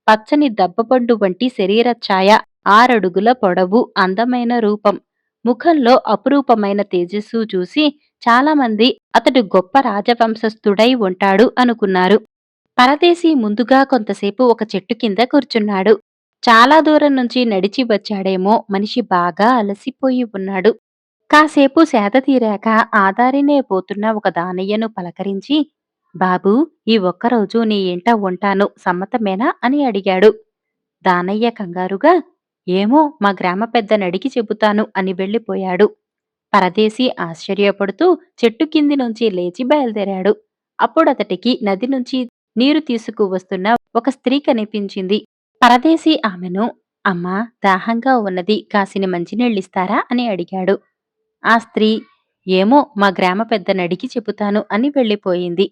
పచ్చని దబ్బపండు వంటి శరీర ఛాయ, 6 అడుగుల పొడవు, అందమైన రూపం. ముఖంలో అపురూపమైన తేజస్సు చూసి చాలామంది అతడు గొప్ప రాజవంశస్థుడై ఉంటాడు అనుకున్నారు. పరదేశీ ముందుగా కొంతసేపు ఒక చెట్టు కింద కూర్చున్నాడు. చాలా దూరం నుంచి నడిచి వచ్చాడేమో, మనిషి బాగా అలసిపోయి ఉన్నాడు. కాసేపు సేద తీరాక ఆదారినే పోతున్న ఒక దానయ్యను పలకరించి, బాబూ, ఈ ఒక్కరోజు నీ ఇంట ఉంటాను, సమ్మతమేనా అని అడిగాడు. దానయ్య కంగారుగా, ఏమో, మా గ్రామ పెద్దనడిగి చెబుతాను అని వెళ్ళిపోయాడు. పరదేశీ ఆశ్చర్యపడుతూ చెట్టు కింది నుంచి లేచి బయలుదేరాడు. అప్పుడతటికి నది నుంచి నీరు తీసుకువస్తున్న ఒక స్త్రీ కనిపించింది. పరదేశీ ఆమెను, అమ్మా, దాహంగా ఉన్నది, కాసిని మంచినీళ్ళిస్తారా అని అడిగాడు. ఆ స్త్రీ, ఏమో, మా గ్రామ పెద్దనడిగి చెబుతాను అని వెళ్ళిపోయింది.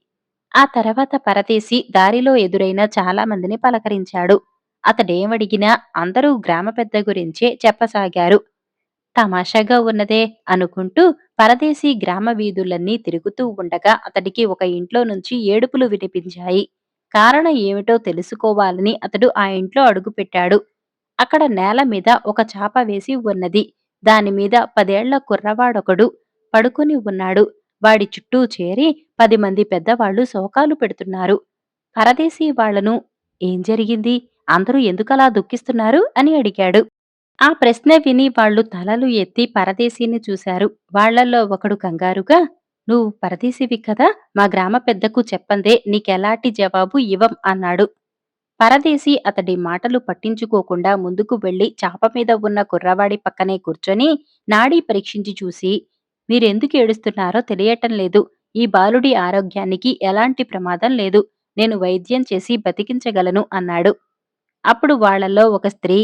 ఆ తర్వాత పరదేశి దారిలో ఎదురైన చాలా మందిని పలకరించాడు. అతడేమడిగినా అందరూ గ్రామ పెద్ద గురించే చెప్పసాగారు. తమాషాగా ఉన్నదే అనుకుంటూ పరదేశీ గ్రామ వీధులన్నీ తిరుగుతూ ఉండగా అతడికి ఒక ఇంట్లో నుంచి ఏడుపులు వినిపించాయి. కారణం ఏమిటో తెలుసుకోవాలని అతడు ఆ ఇంట్లో అడుగుపెట్టాడు. అక్కడ నేల మీద ఒక చాప వేసి ఉన్నది. దానిమీద 10 ఏళ్ల కుర్రవాడొకడు పడుకుని ఉన్నాడు. వాడి చుట్టూ చేరి 10 మంది పెద్దవాళ్లు శోకాలు పెడుతున్నారు. పరదేశీ వాళ్లను, ఏం జరిగింది? అందరూ ఎందుకలా దుఃఖిస్తున్నారు అని అడిగాడు. ఆ ప్రశ్న విని వాళ్ళు తలలు ఎత్తి పరదేశీని చూశారు. వాళ్లల్లో ఒకడు కంగారుగా, నువ్వు పరదేశివి కదా, మా గ్రామ పెద్దకు చెప్పందే నీకెలాంటి జవాబు ఇవ్వం అన్నాడు. పరదేశీ అతడి మాటలు పట్టించుకోకుండా ముందుకు వెళ్లి చాప మీద ఉన్న కుర్రవాడి పక్కనే కూర్చొని నాడీ పరీక్షించి చూసి, మీరెందుకు ఏడుస్తున్నారో తెలియటం లేదు. ఈ బాలుడి ఆరోగ్యానికి ఎలాంటి ప్రమాదం లేదు. నేను వైద్యం చేసి బతికించగలను అన్నాడు. అప్పుడు వాళ్లలో ఒక స్త్రీ,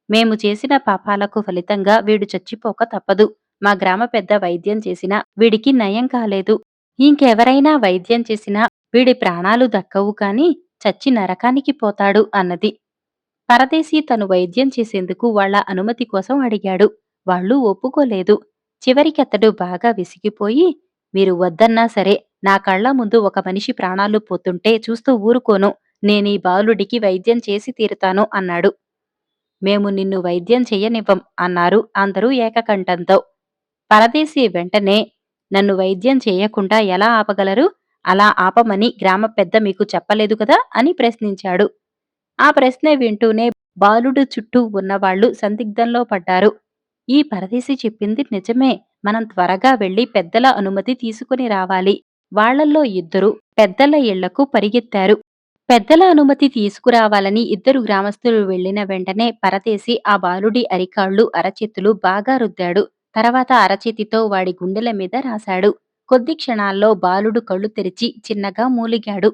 మేము చేసిన పాపాలకు ఫలితంగా వీడు చచ్చిపోక తప్పదు. మా గ్రామ పెద్ద వైద్యం చేసినా వీడికి నయం కాలేదు. ఇంకెవరైనా వైద్యం చేసినా వీడి ప్రాణాలు దక్కవు కాని చచ్చి నరకానికి పోతాడు అన్నది. పరదేశి తను వైద్యం చేసేందుకు వాళ్ళ అనుమతి కోసం అడిగాడు. వాళ్ళు ఒప్పుకోలేదు. చివరికతడు బాగా విసిగిపోయి, మీరు వద్దన్నా సరే, నా కళ్ళ ముందు ఒక మనిషి ప్రాణాలు పోతుంటే చూస్తూ ఊరుకోను. నేనీ బాలుడికి వైద్యం చేసి తీరుతాను అన్నాడు. మేము నిన్ను వైద్యం చెయ్యనివ్వం అన్నారు అందరూ ఏకకంఠంతో. పరదేశి వెంటనే, నన్ను వైద్యం చెయ్యకుండా ఎలా ఆపగలరు? అలా ఆపమని గ్రామ పెద్ద మీకు చెప్పలేదు కదా అని ప్రశ్నించాడు. ఆ ప్రశ్న వింటూనే బాలుడు చుట్టూ ఉన్నవాళ్లు సందిగ్ధంలో పడ్డారు. ఈ పరదేశి చెప్పింది నిజమే. మనం త్వరగా వెళ్లి పెద్దల అనుమతి తీసుకుని రావాలి. వాళ్ళల్లో ఇద్దరు పెద్దల ఇళ్లకు పరిగెత్తారు. పెద్దల అనుమతి తీసుకురావాలని ఇద్దరు గ్రామస్తులు వెళ్లిన వెంటనే పరదేశి ఆ బాలుడి అరికాళ్లు అరచేతులు బాగా రుద్దాడు. తర్వాత అరచేతితో వాడి గుండెల మీద రాశాడు. కొద్ది క్షణాల్లో బాలుడు కళ్ళు తెరిచి చిన్నగా మూలిగాడు.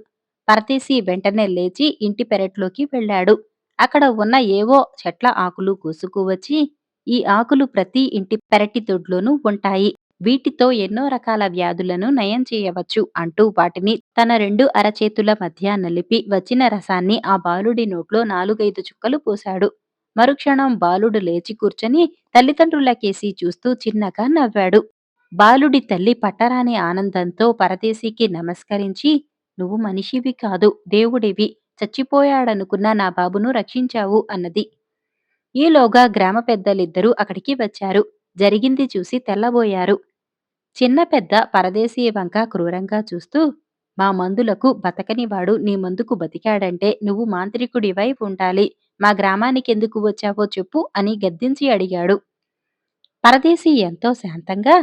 పరదేశి వెంటనే లేచి ఇంటి పెరట్లోకి వెళ్ళాడు. అక్కడ ఉన్న ఏవో చెట్ల ఆకులు కోసుకువచ్చి, ఈ ఆకులు ప్రతి ఇంటి పెరటి దొడ్లోనూ ఉంటాయి. వీటితో ఎన్నో రకాల వ్యాధులను నయం చేయవచ్చు అంటూ వాటిని తన రెండు అరచేతుల మధ్య నలిపి వచ్చిన రసాన్ని ఆ బాలుడి నోట్లో 4-5 చుక్కలు పోశాడు. మరుక్షణం బాలుడు లేచి కూర్చొని తల్లిదండ్రులకేసి చూస్తూ చిన్నగా నవ్వాడు. బాలుడి తల్లి పట్టరాని ఆనందంతో పరదేశికి నమస్కరించి, నువ్వు మనిషివి కాదు, దేవుడివి. చచ్చిపోయాడనుకున్న నా బాబును రక్షించావు అన్నది. ఈలోగా గ్రామ పెద్దలిద్దరూ అక్కడికి వచ్చారు. జరిగింది చూసి తెల్లబోయారు. చిన్న పెద్ద పరదేశీ వంక క్రూరంగా చూస్తూ, మా మందులకు బతకనివాడు నీ మందుకు బతికాడంటే నువ్వు మాంత్రికుడివై ఉండాలి. మా గ్రామానికెందుకు వచ్చావో చెప్పు అని గద్దించి అడిగాడు. పరదేశి ఎంతో శాంతంగా,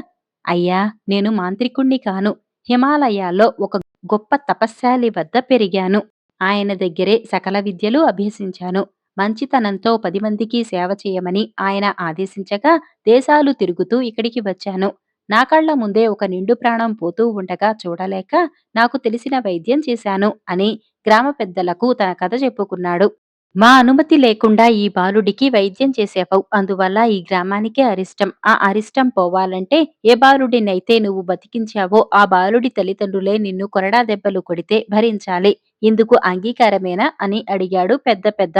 అయ్యా, నేను మాంత్రికుణ్ణి కాను. హిమాలయాల్లో ఒక గొప్ప తపశ్శాలి వద్ద పెరిగాను. ఆయన దగ్గరే సకల విద్యలు అభ్యసించాను. మంచితనంతో 10 మందికి సేవ చేయమని ఆయన ఆదేశించగా దేశాలు తిరుగుతూ ఇక్కడికి వచ్చాను. నా కళ్ల ముందే ఒక నిండు ప్రాణం పోతూ ఉండగా చూడలేక నాకు తెలిసిన వైద్యం చేశాను అని గ్రామ పెద్దలకు తన కథ చెప్పుకున్నాడు. మా అనుమతి లేకుండా ఈ బాలుడికి వైద్యం చేసేవావు. అందువల్ల ఈ గ్రామానికే అరిష్టం. ఆ అరిష్టం పోవాలంటే ఏ బాలుడినైతే నువ్వు బతికించావో ఆ బాలుడి తల్లిదండ్రులే నిన్ను కొరడా దెబ్బలు కొడితే భరించాలి. ఇందుకు అంగీకారమేనా అని అడిగాడు పెద్ద పెద్ద.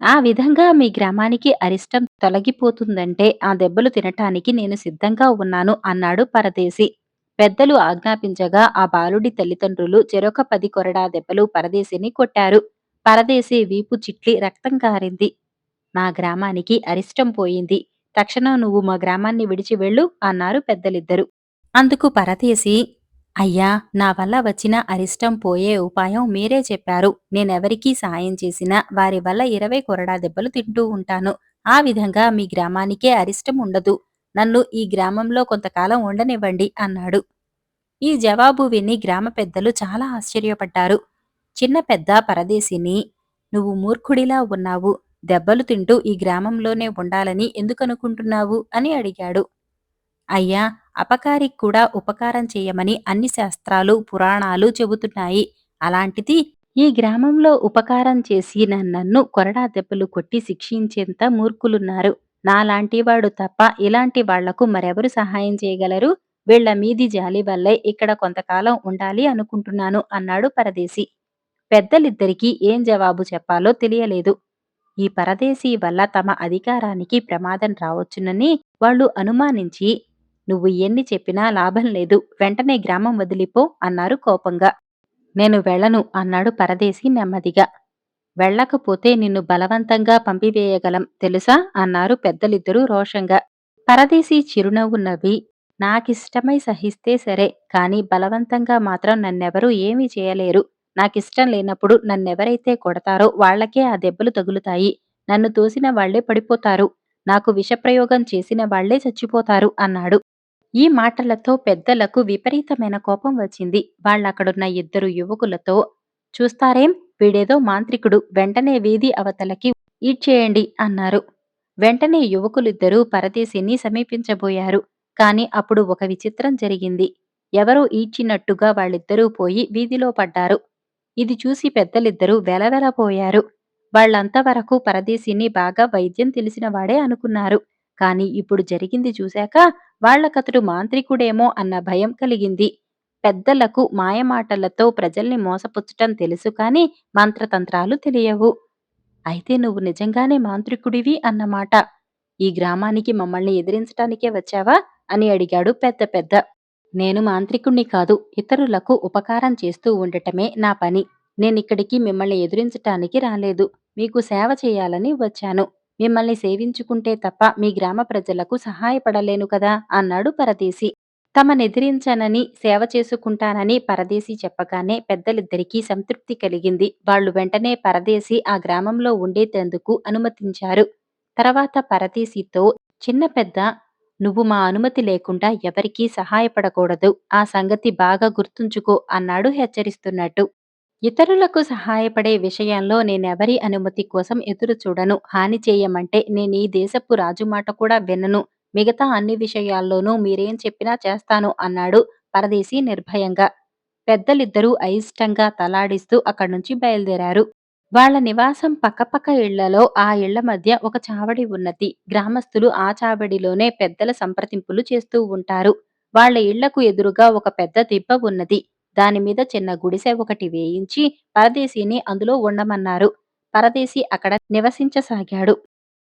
ఆ విధంగా మీ గ్రామానికి అరిష్టం తొలగిపోతుందంటే ఆ దెబ్బలు తినటానికి నేను సిద్ధంగా ఉన్నాను అన్నాడు పరదేశి. పెద్దలు ఆజ్ఞాపించగా ఆ బాలుడి తల్లిదండ్రులు చెరొక 10 కొరడా దెబ్బలు పరదేశిని కొట్టారు. పరదేశి వీపు చిట్లి రక్తం కారింది. మా గ్రామానికి అరిష్టం పోయింది. తక్షణం నువ్వు మా గ్రామాన్ని విడిచి వెళ్ళు అన్నారు పెద్దలిద్దరు. అందుకు పరదేశి, అయ్యా, నా వల్ల వచ్చిన అరిష్టం పోయే ఉపాయం మీరే చెప్పారు. నేనెవరికీ సాయం చేసినా వారి వల్ల 20 కొరడా దెబ్బలు తింటూ ఉంటాను. ఆ విధంగా మీ గ్రామానికే అరిష్టం ఉండదు. నన్ను ఈ గ్రామంలో కొంతకాలం ఉండనివ్వండి అన్నాడు. ఈ జవాబు విని గ్రామ పెద్దలు చాలా ఆశ్చర్యపడ్డారు. చిన్న పెద్ద పరదేశిని, నువ్వు మూర్ఖుడిలా ఉన్నావు. దెబ్బలు తింటూ ఈ గ్రామంలోనే ఉండాలని ఎందుకనుకుంటున్నావు అని అడిగాడు. అయ్యా, అపకారికి కూడా ఉపకారం చేయమని అన్ని శాస్త్రాలు, పురాణాలు చెబుతున్నాయి. అలాంటిది ఈ గ్రామంలో ఉపకారం చేసిన నన్ను కొరడా దెబ్బలు కొట్టి శిక్షించేంత మూర్ఖులున్నారు. నాలాంటివాడు తప్ప ఇలాంటి వాళ్లకు మరెవరు సహాయం చేయగలరు? వీళ్ల మీది జాలి వల్లే ఇక్కడ కొంతకాలం ఉండాలి అనుకుంటున్నాను అన్నాడు పరదేశి. పెద్దలిద్దరికీ ఏం జవాబు చెప్పాలో తెలియలేదు. ఈ పరదేశీ వల్ల తమ అధికారానికి ప్రమాదం రావచ్చునని వాళ్ళు అనుమానించి, నువ్వు ఎన్ని చెప్పినా లాభం లేదు, వెంటనే గ్రామం వదిలిపో అన్నారు కోపంగా. నేను వెళ్ళను అన్నాడు పరదేశి నెమ్మదిగా. వెళ్ళకపోతే నిన్ను బలవంతంగా పంపివేయగలం తెలుసా అన్నారు పెద్దలిద్దరూ రోషంగా. పరదేశి చిరునవ్వు నవ్వి, నాకిష్టమై సహిస్తే సరే, కాని బలవంతంగా మాత్రం నన్నెవరూ ఏమీ చేయలేరు. నాకిష్టం లేనప్పుడు నన్నెవరైతే కొడతారో వాళ్లకే ఆ దెబ్బలు తగులుతాయి. నన్ను తోసిన వాళ్లే పడిపోతారు. నాకు విషప్రయోగం చేసిన వాళ్లే చచ్చిపోతారు అన్నాడు. ఈ మాటలతో పెద్దలకు విపరీతమైన కోపం వచ్చింది. వాళ్ళక్కడున్న ఇద్దరు యువకులతో, చూస్తారేం, వీడేదో మాంత్రికుడు, వెంటనే వీధి అవతలకి ఈడ్చేయండి అన్నారు. వెంటనే యువకులిద్దరూ పరదేశిని సమీపించబోయారు. కాని అప్పుడు ఒక విచిత్రం జరిగింది. ఎవరో ఈడ్చినట్టుగా వాళ్ళిద్దరూ పోయి వీధిలో పడ్డారు. ఇది చూసి పెద్దలిద్దరూ వెలవెలపోయారు. వాళ్ళంతవరకు పరదేశిని బాగా వైద్యం తెలిసినవాడే అనుకున్నారు. కాని ఇప్పుడు జరిగింది చూశాక వాళ్లకతడు మాంత్రికుడేమో అన్న భయం కలిగింది. పెద్దలకు మాయమాటలతో ప్రజల్ని మోసపుచ్చటం తెలుసు కాని మంత్రతంత్రాలు తెలియవు. అయితే నువ్వు నిజంగానే మాంత్రికుడివి అన్నమాట. ఈ గ్రామానికి మమ్మల్ని ఎదిరించటానికే వచ్చావా? అని అడిగాడు పెద్ద పెద్ద. నేను మాంత్రికుణ్ణి కాదు. ఇతరులకు ఉపకారం చేస్తూ ఉండటమే నా పని. నేనిక్కడికి మిమ్మల్ని ఎదిరించటానికి రాలేదు. మీకు సేవ చేయాలని వచ్చాను. మిమ్మల్ని సేవించుకుంటే తప్ప మీ గ్రామ ప్రజలకు సహాయపడలేను కదా అన్నాడు పరదేశి. తమనెదిరించనని, సేవ చేసుకుంటానని పరదేశి చెప్పగానే పెద్దలిద్దరికీ సంతృప్తి కలిగింది. వాళ్ళు వెంటనే పరదేశి ఆ గ్రామంలో ఉండేటందుకు అనుమతించారు. తర్వాత పరదేశితో చిన్న పెద్ద నువ్వు మా అనుమతి లేకుండా ఎవరికీ సహాయపడకూడదు. ఆ సంగతి బాగా గుర్తుంచుకో అన్నాడు హెచ్చరిస్తున్నట్టు. ఇతరులకు సహాయపడే విషయంలో నేనెవరి అనుమతి కోసం ఎదురు చూడను. హాని చేయమంటే నేనీ దేశపు రాజు మాట కూడా వినను. మిగతా అన్ని విషయాల్లోనూ మీరేం చెప్పినా చేస్తాను అన్నాడు పరదేశి నిర్భయంగా. పెద్దలిద్దరూ అయిష్టంగా తలాడిస్తూ అక్కడ్నుంచి బయలుదేరారు. వాళ్ళ నివాసం పక్కపక్క ఇళ్లలో ఆ ఇళ్ల మధ్య ఒక చావడి ఉన్నది. గ్రామస్తులు ఆ చావడిలోనే పెద్దల సంప్రదింపులు చేస్తూ ఉంటారు. వాళ్ళ ఇళ్లకు ఎదురుగా ఒక పెద్ద దిబ్బ ఉన్నది. దానిమీద చిన్న గుడిసె ఒకటి వేయించి పరదేశిని అందులో ఉండమన్నారు. పరదేశి అక్కడ నివసించసాగాడు.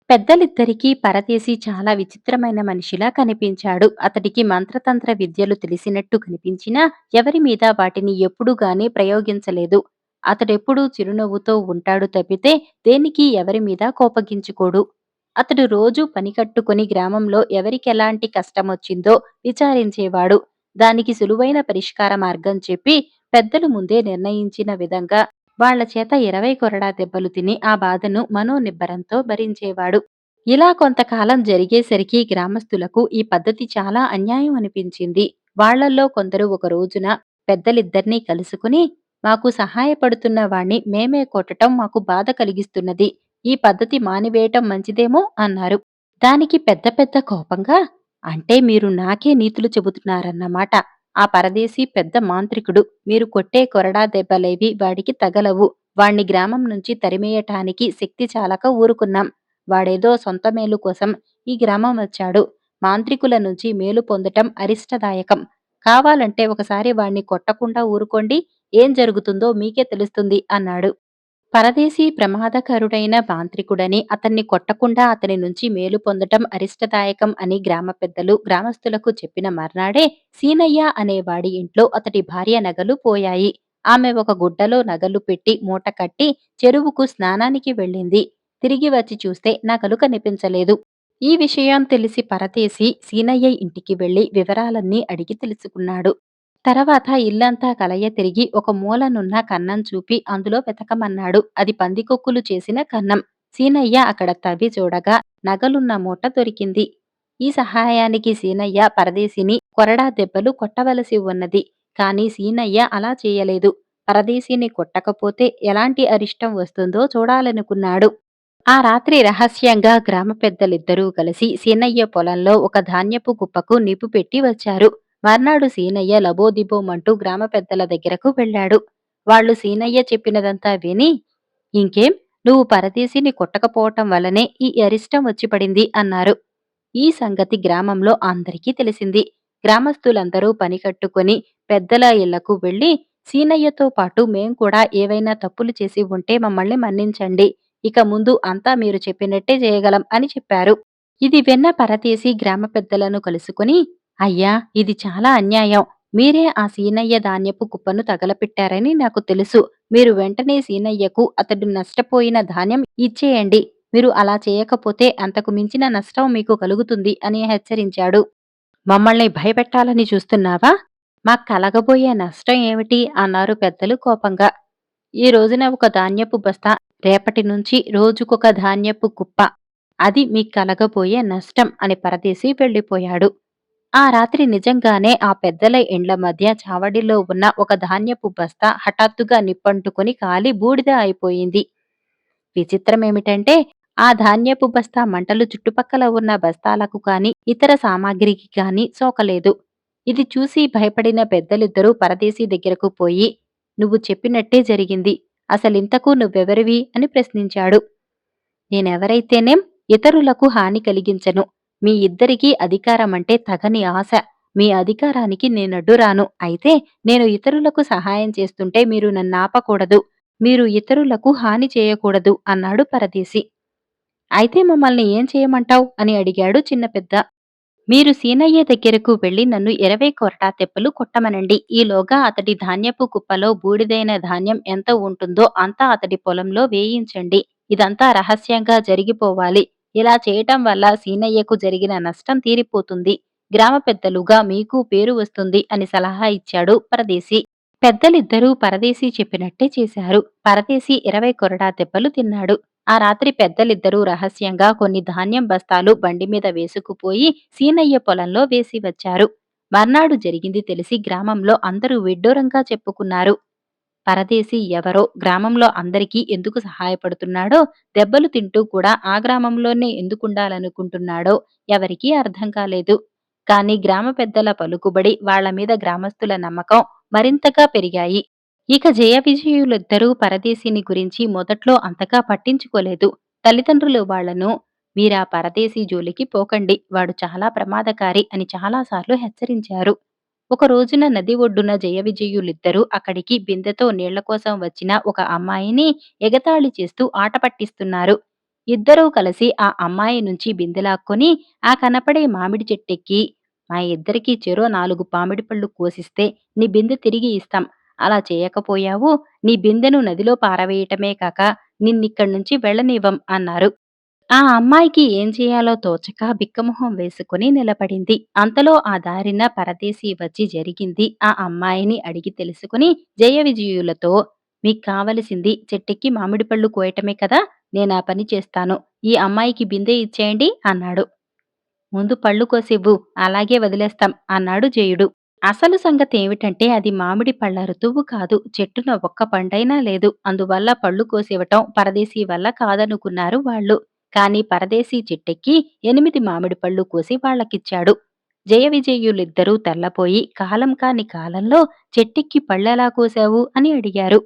పెద్దలిద్దరికీ పరదేశి చాలా విచిత్రమైన మనిషిలా కనిపించాడు. అతడికి మంత్రతంత్ర విద్యలు తెలిసినట్టు కనిపించినా ఎవరి మీద వాటిని ఎప్పుడూ గానీ ప్రయోగించలేదు. అతడెప్పుడూ చిరునవ్వుతో ఉంటాడు తప్పితే దేనికీ ఎవరి మీద కోపగించుకోడు. అతడు రోజూ పనికట్టుకుని గ్రామంలో ఎవరికెలాంటి కష్టమొచ్చిందో విచారించేవాడు. దానికి సులువైన పరిష్కార మార్గం చెప్పి పెద్దలు ముందే నిర్ణయించిన విధంగా వాళ్ళ చేత 20 కొరడా దెబ్బలు తిని ఆ బాధను మనోనిబ్బరంతో భరించేవాడు. ఇలా కొంతకాలం జరిగేసరికి గ్రామస్తులకు ఈ పద్ధతి చాలా అన్యాయం అనిపించింది. వాళ్ళల్లో కొందరు ఒక రోజున పెద్దలిద్దర్నీ కలుసుకుని మాకు సహాయపడుతున్న వాణ్ణి మేమే కొట్టటం మాకు బాధ కలిగిస్తున్నది. ఈ పద్ధతి మానివేయటం మంచిదేమో అన్నారు. దానికి పెద్ద పెద్ద కోపంగా అంటే మీరు నాకే నీతులు చెబుతున్నారన్నమాట. ఆ పరదేశి పెద్ద మాంత్రికుడు. మీరు కొట్టే కొరడా దెబ్బలేవి వాడికి తగలవు. వాణ్ణి గ్రామం నుంచి తరిమేయటానికి శక్తి చాలక ఊరుకున్నాం. వాడేదో సొంత మేలు కోసం ఈ గ్రామం వచ్చాడు. మాంత్రికుల నుంచి మేలు పొందటం అరిష్టదాయకం. కావాలంటే ఒకసారి వాణ్ణి కొట్టకుండా ఊరుకోండి. ఏం జరుగుతుందో మీకే తెలుస్తుంది అన్నాడు. పరదేశీ ప్రమాదకరుడైన మాంత్రికుడని, అతన్ని కొట్టకుండా అతని నుంచి మేలు పొందటం అరిష్టదాయకం అని గ్రామ పెద్దలు గ్రామస్తులకు చెప్పిన మర్నాడే సీనయ్య అనేవాడి ఇంట్లో అతడి భార్య నగలు పోయాయి. ఆమె ఒక గుడ్డలో నగలు పెట్టి మూట కట్టి చెరువుకు స్నానానికి వెళ్ళింది. తిరిగి వచ్చి చూస్తే నగలు కనిపించలేదు. ఈ విషయం తెలిసి పరదేశి సీనయ్య ఇంటికి వెళ్లి వివరాలన్నీ అడిగి తెలుసుకున్నాడు. తర్వాత ఇల్లంతా కలయ తిరిగి ఒక మూలనున్న కన్నం చూపి అందులో వెతకమన్నాడు. అది పందికొక్కులు చేసిన కన్నం. సీనయ్య అక్కడ తవ్వి చూడగా నగలున్న మూట దొరికింది. ఈ సహాయానికి సీనయ్య పరదేశిని కొరడా దెబ్బలు కొట్టవలసి ఉన్నది. కాని సీనయ్య అలా చేయలేదు. పరదేశిని కొట్టకపోతే ఎలాంటి అరిష్టం వస్తుందో చూడాలనుకున్నాడు. ఆ రాత్రి రహస్యంగా గ్రామ పెద్దలిద్దరూ కలిసి సీనయ్య పొలంలో ఒక ధాన్యపు కుప్పకు నిప్పు పెట్టి వచ్చారు. మర్నాడు సీనయ్య లబోదిబోమంటూ గ్రామ పెద్దల దగ్గరకు వెళ్ళాడు. వాళ్ళు సీనయ్య చెప్పినదంతా విని ఇంకేం నువ్వు పరదేశిని కొట్టకపోవటం వల్లనే ఈ అరిష్టం వచ్చి పడింది అన్నారు. ఈ సంగతి గ్రామంలో అందరికీ తెలిసింది. గ్రామస్తులందరూ పని కట్టుకుని పెద్దల ఇళ్లకు వెళ్లి సీనయ్యతో పాటు మేం కూడా ఏవైనా తప్పులు చేసి ఉంటే మమ్మల్ని మన్నించండి. ఇక ముందు అంతా మీరు చెప్పినట్టే చేయగలం అని చెప్పారు. ఇది విన్న పరదేశి గ్రామ పెద్దలను కలుసుకుని అయ్యా ఇది చాలా అన్యాయం. మీరే ఆ సీనయ్య ధాన్యపు కుప్పను తగలపెట్టారని నాకు తెలుసు. మీరు వెంటనే సీనయ్యకు అతడు నష్టపోయిన ధాన్యం ఇచ్చేయండి. మీరు అలా చేయకపోతే అంతకు మించిన నష్టం మీకు కలుగుతుంది అని హెచ్చరించాడు. మమ్మల్ని భయపెట్టాలని చూస్తున్నావా? మాకు కలగబోయే నష్టం ఏమిటి? అన్నారు పెద్దలు కోపంగా. ఈ రోజున ఒక ధాన్యపు బస్తా, రేపటి నుంచి రోజుకొక ధాన్యపు కుప్ప. అది మీకు కలగబోయే నష్టం అని పరదేశి వెళ్ళిపోయాడు. ఆ రాత్రి నిజంగానే ఆ పెద్దల ఇండ్ల మధ్య చావడిలో ఉన్న ఒక ధాన్యపు బస్తా హఠాత్తుగా నిప్పంటుకుని కాలి బూడిద అయిపోయింది. విచిత్రమేమిటంటే ఆ ధాన్యపు బస్తా మంటలు చుట్టుపక్కల ఉన్న బస్తాలకు కాని ఇతర సామాగ్రికి కాని సోకలేదు. ఇది చూసి భయపడిన పెద్దలిద్దరూ పరదేశి దగ్గరకు పోయి నువ్వు చెప్పినట్టే జరిగింది. అసలింతకు నువ్వెవరివి అని ప్రశ్నించాడు. నేనెవరైతేనేం ఇతరులకు హాని కలిగించను. మీ ఇద్దరికీ అధికారమంటే తగని ఆశ. మీ అధికారానికి నేనడ్డురాను. అయితే నేను ఇతరులకు సహాయం చేస్తుంటే మీరు నన్నాపకూడదు. మీరు ఇతరులకు హాని చేయకూడదు అన్నాడు పరదేశి. అయితే మమ్మల్ని ఏం చేయమంటావ్ అని అడిగాడు చిన్న పెద్ద. మీరు సీనయ్య దగ్గరకు వెళ్లి నన్ను 20 కొరటా తెప్పలు కొట్టమనండి. ఈలోగా అతడి ధాన్యపు కుప్పలో బూడిదైన ధాన్యం ఎంత ఉంటుందో అంతా అతడి పొలంలో వేయించండి. ఇదంతా రహస్యంగా జరిగిపోవాలి. ఇలా చేయటం వల్ల సీనయ్యకు జరిగిన నష్టం తీరిపోతుంది. గ్రామ పెద్దలుగా మీకు పేరు వస్తుంది అని సలహా ఇచ్చాడు పరదేశి. పెద్దలిద్దరూ పరదేశి చెప్పినట్టే చేశారు. పరదేశి 20 కొరడా దెబ్బలు తిన్నాడు. ఆ రాత్రి పెద్దలిద్దరూ రహస్యంగా కొన్ని ధాన్యం బస్తాలు బండిమీద వేసుకుపోయి సీనయ్య పొలంలో వేసి వచ్చారు. మర్నాడు జరిగింది తెలిసి గ్రామంలో అందరూ విడ్డూరంగా చెప్పుకున్నారు. పరదేశి ఎవరో, గ్రామంలో అందరికీ ఎందుకు సహాయపడుతున్నాడో, దెబ్బలు తింటూ కూడా ఆ గ్రామంలోనే ఎందుకుండాలనుకుంటున్నాడో ఎవరికీ అర్థం కాలేదు. కాని గ్రామ పెద్దల పలుకుబడి, వాళ్ల మీద గ్రామస్తుల నమ్మకం మరింతగా పెరిగాయి. ఇక జయ విజయులిద్దరూ పరదేశిని గురించి మొదట్లో అంతగా పట్టించుకోలేదు. తల్లిదండ్రులు వాళ్లను మీరా పరదేశి జోలికి పోకండి, వాడు చాలా ప్రమాదకారి అని చాలాసార్లు హెచ్చరించారు. ఒక రోజున నది ఒడ్డున జయ విజయులిద్దరూ అక్కడికి బిందెతో నీళ్ల కోసం వచ్చిన ఒక అమ్మాయిని ఎగతాళి చేస్తూ ఆట పట్టిస్తున్నారు. ఇద్దరూ కలిసి ఆ అమ్మాయి నుంచి బిందెలాక్కొని ఆ కనపడే మామిడి చెట్టెక్కి, మా ఇద్దరికీ చెరో 4 పామిడి పళ్ళు కోసిస్తే నీ బిందె తిరిగి ఇస్తాం. అలా చేయకపోయావు, నీ బిందెను నదిలో పారవేయటమే కాక నిన్నిక్కడ్నుంచి వెళ్ళనివ్వం అన్నారు. ఆ అమ్మాయికి ఏం చేయాలో తోచక బిక్కమొహం వేసుకుని నిలబడింది. అంతలో ఆ దారిన పరదేశి వచ్చి జరిగింది ఆ అమ్మాయిని అడిగి తెలుసుకుని జయ విజయులతో, మీక్కావలసింది చెట్టెక్కి మామిడి పళ్ళు కోయటమే కదా, నేనా పని చేస్తాను. ఈ అమ్మాయికి బిందె ఇచ్చేయండి అన్నాడు. ముందు పళ్ళు కోసివ్వు, అలాగే వదిలేస్తాం అన్నాడు జయుడు. అసలు సంగతేమిటంటే అది మామిడి పళ్ళ ఋతువు కాదు. చెట్టున ఒక్క పండైనా లేదు. అందువల్ల పళ్ళు కోసివ్వటం పరదేశీ వల్ల కాదనుకున్నారు వాళ్ళు. కాని పరదేశీ చెట్టెక్కి 8 మామిడి పళ్ళు కోసి వాళ్ళకిచ్చాడు. జయ విజయులిద్దరూ తెల్లపోయి కాలం కాని కాలంలో చెట్టెక్కి పళ్ళెలా కోశావు అని అడిగారు.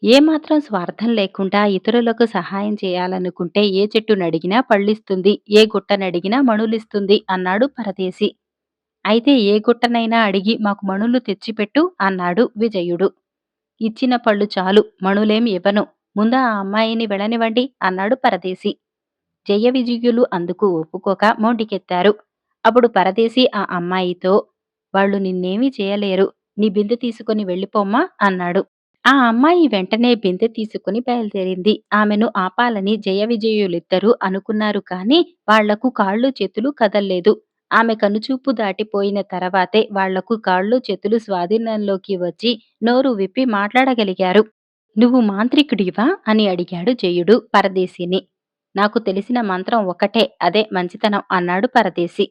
ఏమాత్రం స్వార్థం లేకుండా ఇతరులకు సహాయం చేయాలనుకుంటే ఏ చెట్టునడిగినా పళ్ళిస్తుంది, ఏ గుట్టనడిగినా మణులిస్తుంది అన్నాడు పరదేశి. అయితే ఏ గుట్టనైనా అడిగి మాకు మణులు తెచ్చిపెట్టు అన్నాడు విజయుడు. ఇచ్చిన పళ్ళు చాలు, మణులేం ఇవ్వను. ముందు ఆ అమ్మాయిని వెళ్ళనివ్వండి అన్నాడు పరదేశి. జయ విజయులు అందుకు ఒప్పుకోక మొండికెత్తారు. అప్పుడు పరదేశి ఆ అమ్మాయితో, వాళ్ళు నిన్నేమీ చేయలేరు. నీ బిందె తీసుకుని వెళ్ళిపోమ్మా అన్నాడు. ఆ అమ్మాయి వెంటనే బిందె తీసుకుని బయలుదేరింది. ఆమెను ఆపాలని జయ విజయులిద్దరూ అనుకున్నారు కాని వాళ్లకు కాళ్ళు చేతులు కదల్లేదు. ఆమె కనుచూపు దాటిపోయిన తర్వాతే వాళ్లకు కాళ్ళు చేతులు స్వాధీనంలోకి వచ్చి నోరు విప్పి మాట్లాడగలిగారు. నువ్వు మాంత్రికుడివా అని అడిగాడు జయుడు పరదేశిని. నాకు తెలిసిన మంత్రం ఒకటే, అదే మంచితనం అన్నాడు పరదేశి.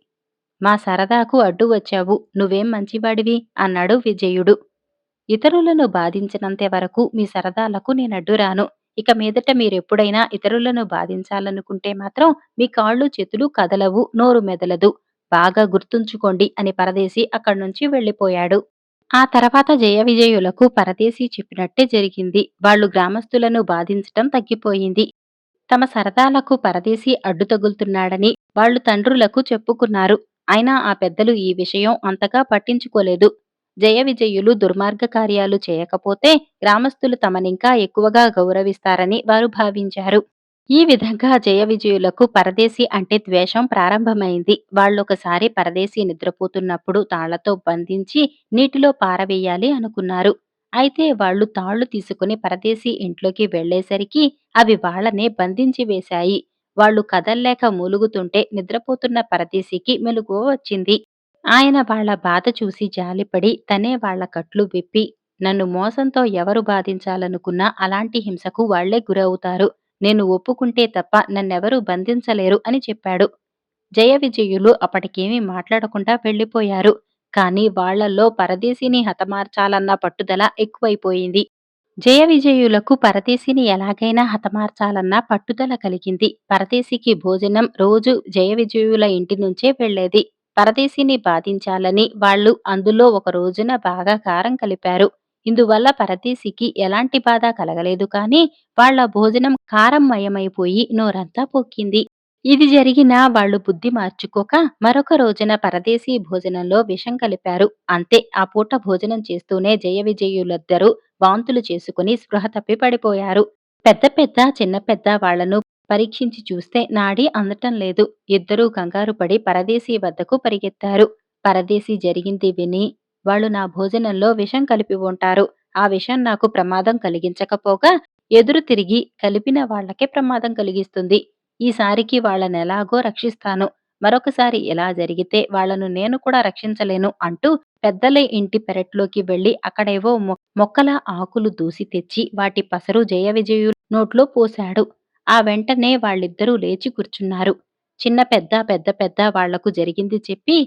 మా సరదాకు అడ్డు వచ్చావు, నువ్వేం మంచివాడివి అన్నాడు విజయుడు. ఇతరులను బాధించనంతే వరకు మీ సరదాలకు నేనడ్డురాను. ఇక మీదట మీరెప్పుడైనా ఇతరులను బాధించాలనుకుంటే మాత్రం మీ కాళ్ళు చేతులు కదలవు, నోరు మెదలదు. బాగా గుర్తుంచుకోండి అని పరదేశి అక్కడ్నుంచి వెళ్ళిపోయాడు. ఆ తర్వాత జయ విజయులకు పరదేశి చెప్పినట్టే జరిగింది. వాళ్ళు గ్రామస్తులను బాధించటం తగ్గిపోయింది. తమ సరదాలకు పరదేశి అడ్డు తగులుతున్నాడని వాళ్ళు తండ్రులకు చెప్పుకున్నారు. అయినా ఆ పెద్దలు ఈ విషయం అంతగా పట్టించుకోలేదు. జయ విజయులు దుర్మార్గ కార్యాలు చేయకపోతే గ్రామస్తులు తమనింకా ఎక్కువగా గౌరవిస్తారని వారు భావించారు. ఈ విధంగా జయ విజయులకు పరదేశి అంటే ద్వేషం ప్రారంభమైంది. వాళ్ళొకసారి పరదేశి నిద్రపోతున్నప్పుడు తాళ్లతో బంధించి నీటిలో పారవేయాలి అనుకున్నారు. అయితే వాళ్ళు తాళ్లు తీసుకుని పరదేశి ఇంట్లోకి వెళ్లేసరికి అవి వాళ్ళనే బంధించి వేశాయి. వాళ్ళు కదల్లేక మూలుగుతుంటే నిద్రపోతున్న పరదేశికి మెలకువ వచ్చింది. ఆయన వాళ్ళ బాధ చూసి జాలిపడి తనే వాళ్ళ కట్లు విప్పి, నన్ను మోసంతో ఎవరు బాధించాలనుకున్నా అలాంటి హింసకు వాళ్లే గురవుతారు. నేను ఒప్పుకుంటే తప్ప నన్నెవరూ బంధించలేరు అని చెప్పాడు. జయ విజయులు అప్పటికేమీ మాట్లాడకుండా వెళ్ళిపోయారు. కాని వాళ్లల్లో పరదేశిని హతమార్చాలన్న పట్టుదల ఎక్కువైపోయింది. జయ విజయులకు పరదేశిని ఎలాగైనా హతమార్చాలన్న పట్టుదల కలిగింది. పరదేశికి భోజనం రోజు జయ విజయుల ఇంటి నుంచే వెళ్లేది. పరదేశిని బాధించాలని వాళ్ళు అందులో ఒక రోజున బాగా కారం కలిపారు. ఇందువల్ల పరదేశికి ఎలాంటి బాధ కలగలేదు కాని వాళ్ళ భోజనం కారం మయమైపోయి నోరంతా పొక్కింది. ఇది జరిగినా వాళ్ళు బుద్ధి మార్చుకోక మరొక రోజున పరదేశీ భోజనంలో విషం కలిపారు. అంతే ఆ పూట భోజనం చేస్తూనే జయ విజయులిద్దరూ వాంతులు చేసుకుని స్పృహ తప్పి పడిపోయారు. పెద్ద పెద్ద చిన్న పెద్ద వాళ్లను పరీక్షించి చూస్తే నాడి అందటం లేదు. ఇద్దరూ కంగారు పడి పరదేశీ వద్దకు పరిగెత్తారు. పరదేశీ జరిగింది విని వాళ్ళు నా భోజనంలో విషం కలిపి ఉంటారు. ఆ విషం నాకు ప్రమాదం కలిగించకపోగా ఎదురు తిరిగి కలిపిన వాళ్ళకే ప్రమాదం కలిగిస్తుంది. ఈసారికి వాళ్ళనెలాగో రక్షిస్తాను. మరొకసారి ఇలా జరిగితే వాళ్ళను నేను కూడా రక్షించలేను అంటూ పెద్దల ఇంటి పెరట్లోకి వెళ్లి అక్కడేవో మొక్కల ఆకులు దూసి తెచ్చి వాటి పసరు జయవిజయుల నోట్లో పోశాడు. ఆ వెంటనే వాళ్ళిద్దరూ లేచి కూర్చున్నారు. చిన్న పెద్ద పెద్ద పెద్ద వాళ్లకు జరిగింది చెప్పి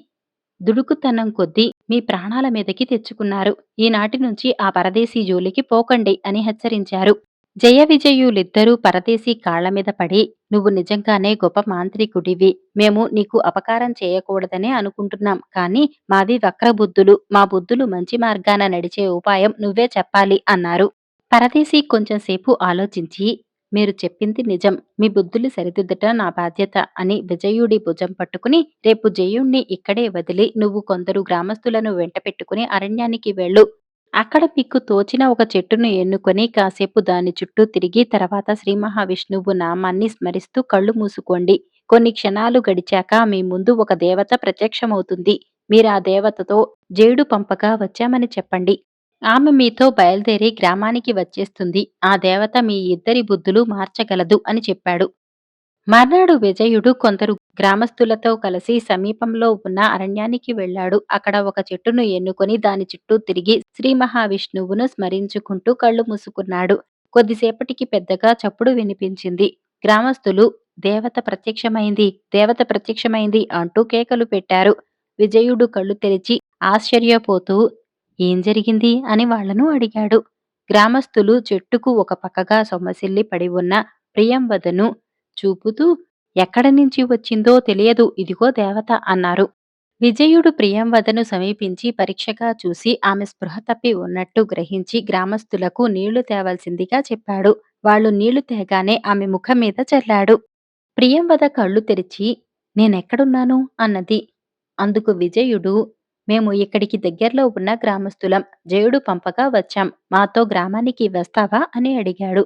దుడుకుతనం కొద్దీ మీ ప్రాణాల మీదకి తెచ్చుకున్నారు. ఈనాటి నుంచి ఆ పరదేశీ జోలికి పోకండి అని హెచ్చరించారు. జయ విజయులిద్దరూ పరదేశీ కాళ్లమీద పడి నువ్వు నిజంగానే గొప్ప మాంత్రికుడివి. మేము నీకు అపకారం చేయకూడదనే అనుకుంటున్నాం. కాని మావి వక్రబుద్ధులు. మా బుద్ధులు మంచి మార్గాన నడిచే ఉపాయం నువ్వే చెప్పాలి అన్నారు. పరదేశీ కొంచెంసేపు ఆలోచించి మీరు చెప్పింది నిజం. మీ బుద్ధులు సరిదిద్దట నా బాధ్యత అని విజయుడి భుజం పట్టుకుని రేపు జయుణ్ణి ఇక్కడే వదిలి నువ్వు కొందరు గ్రామస్తులను వెంటపెట్టుకుని అరణ్యానికి వెళ్ళు. అక్కడ మీకు తోచిన ఒక చెట్టును ఎన్నుకొని కాసేపు దాని చుట్టూ తిరిగి తర్వాత శ్రీ మహావిష్ణువు నామాన్ని స్మరిస్తూ కళ్ళు మూసుకోండి. కొన్ని క్షణాలు గడిచాక మీ ముందు ఒక దేవత ప్రత్యక్షమవుతుంది. మీరా దేవతతో జేడు పంపగా వచ్చామని చెప్పండి. ఆమె మీతో బయలుదేరి గ్రామానికి వచ్చేస్తుంది. ఆ దేవత మీ ఇద్దరి బుద్ధులు మార్చగలదు అని చెప్పాడు. మర్నాడు విజయుడు కొందరు గ్రామస్తులతో కలిసి సమీపంలో ఉన్న అరణ్యానికి వెళ్ళాడు. అక్కడ ఒక చెట్టును ఎన్నుకొని దాని చుట్టూ తిరిగి శ్రీ మహావిష్ణువును స్మరించుకుంటూ కళ్ళు మూసుకున్నాడు. కొద్దిసేపటికి పెద్దగా చప్పుడు వినిపించింది. గ్రామస్తులు దేవత ప్రత్యక్షమైంది, దేవత ప్రత్యక్షమైంది అంటూ కేకలు పెట్టారు. విజయుడు కళ్ళు తెరిచి ఆశ్చర్యపోతూ ఏం జరిగింది అని వాళ్లను అడిగాడు. గ్రామస్తులు చెట్టుకు ఒక పక్కగా సొమ్మసిల్లి పడి ఉన్న ప్రియంవదను చూపుతూ ఎక్కడి నుంచి వచ్చిందో తెలియదు, ఇదిగో దేవత అన్నారు. విజయుడు ప్రియంవదను సమీపించి పరీక్షగా చూసి ఆమె స్పృహ తప్పి ఉన్నట్టు గ్రహించి గ్రామస్తులకు నీళ్లు తేవలసిందిగా చెప్పాడు. వాళ్ళు నీళ్లు తేగానే ఆమె ముఖం మీద చల్లాడు. ప్రియంవద కళ్ళు తెరిచి నేనెక్కడున్నాను అన్నది. అందుకు విజయుడు మేము ఇక్కడికి దగ్గర్లో ఉన్న గ్రామస్తులం. జయుడు పంపగా వచ్చాం. మాతో గ్రామానికి వస్తావా అని అడిగాడు.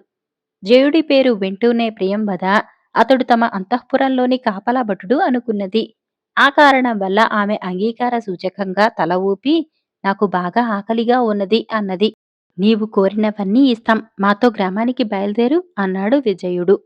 జయుడి పేరు వింటూనే ప్రియంవద అతడు తమ అంతఃపురంలోని కాపలా భటుడు అనుకున్నది. ఆ కారణం వల్ల ఆమె అంగీకార సూచకంగా తల ఊపి నాకు బాగా ఆకలిగా ఉన్నది అన్నది. నీవు కోరినవన్నీ ఇస్తాం. మాతో గ్రామానికి బయలుదేరు అన్నాడు విజయుడు.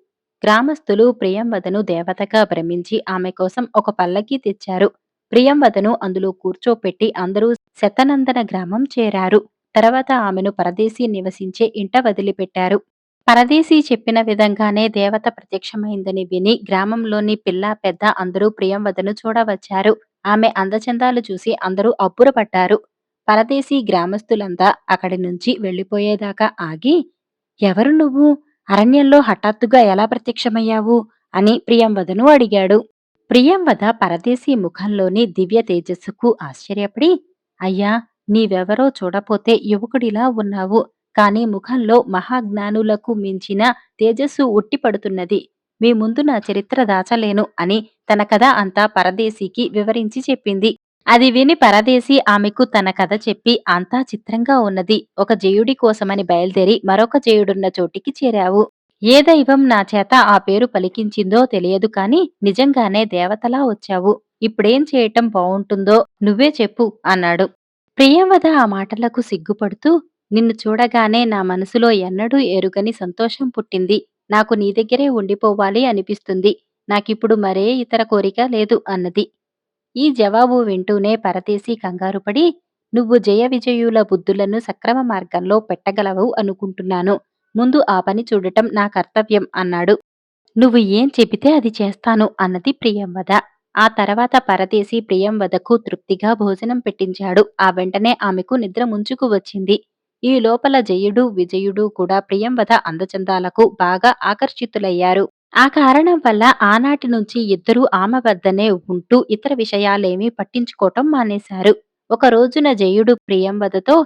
గ్రామస్తులు ప్రియంవదను దేవతగా భ్రమించి ఆమె కోసం ఒక పల్లకీ తెచ్చారు. ప్రియంవదను అందులో కూర్చోపెట్టి అందరూ శతనందన గ్రామం చేరారు. తర్వాత ఆమెను పరదేశీ నివసించే ఇంట వదిలిపెట్టారు. పరదేశీ చెప్పిన విధంగానే దేవత ప్రత్యక్షమైందని విని గ్రామంలోని పిల్ల పెద్ద అందరూ ప్రియంవదను చూడవచ్చారు. ఆమె అందచందాలు చూసి అందరూ అబ్బురపడ్డారు. పరదేశీ గ్రామస్తులంతా అక్కడి నుంచి వెళ్లిపోయేదాకా ఆగి ఎవరు నువ్వు? అరణ్యంలో హఠాత్తుగా ఎలా ప్రత్యక్షమయ్యావు? అని ప్రియంవదను అడిగాడు. ప్రియంవద పరదేశీ ముఖంలోని దివ్య తేజస్సుకు ఆశ్చర్యపడి అయ్యా నీవెవరో చూడపోతే యువకుడిలా ఉన్నావు. కాని ముఖంలో మహాజ్ఞానులకు మించిన తేజస్సు ఉట్టిపడుతున్నది. మీ ముందు నా చరిత్ర దాచలేను అని తన కథ అంతా పరదేశీకి వివరించి చెప్పింది. అది విని పరదేశీ ఆమెకు తన కథ చెప్పి అంతా చిత్రంగా ఉన్నది. ఒక జయుడి కోసమని బయలుదేరి మరొక జయుడున్న చోటికి చేరావు. ఏ దైవం నా చేత ఆ పేరు పలికించిందో తెలియదు కాని నిజంగానే దేవతలా వచ్చావు. ఇప్పుడేం చేయటం బావుంటుందో నువ్వే చెప్పు అన్నాడు. ప్రియంవద ఆ మాటలకు సిగ్గుపడుతూ నిన్ను చూడగానే నా మనసులో ఎన్నడూ ఎరుగని సంతోషం పుట్టింది. నాకు నీ దగ్గరే ఉండిపోవాలి అనిపిస్తుంది. నాకిప్పుడు మరే ఇతర కోరిక లేదు అన్నది. ఈ జవాబు వింటూనే పరదేశీ కంగారుపడి నువ్వు జయ విజయుల బుద్ధులను సక్రమ మార్గంలో పెట్టగలవు అనుకుంటున్నాను. ముందు ఆ పని చూడటం నా కర్తవ్యం అన్నాడు. నువ్వు ఏం చెబితే అది చేస్తాను అన్నది ప్రియంవద. ఆ తర్వాత పరదేశీ ప్రియంవదకు తృప్తిగా భోజనం పెట్టించాడు. ఆ వెంటనే ఆమెకు నిద్ర ముంచుకు వచ్చింది. ఈ లోపల జయుడు విజయుడు కూడా ప్రియంవద అందచందాలకు బాగా ఆకర్షితులయ్యారు. ఆ కారణం వల్ల ఆనాటి నుంచి ఇద్దరూ ఆమె వద్దనే ఉంటూ ఇతర విషయాలేమీ పట్టించుకోవటం మానేశారు. ఒక రోజున జయుడు ప్రియంవదతో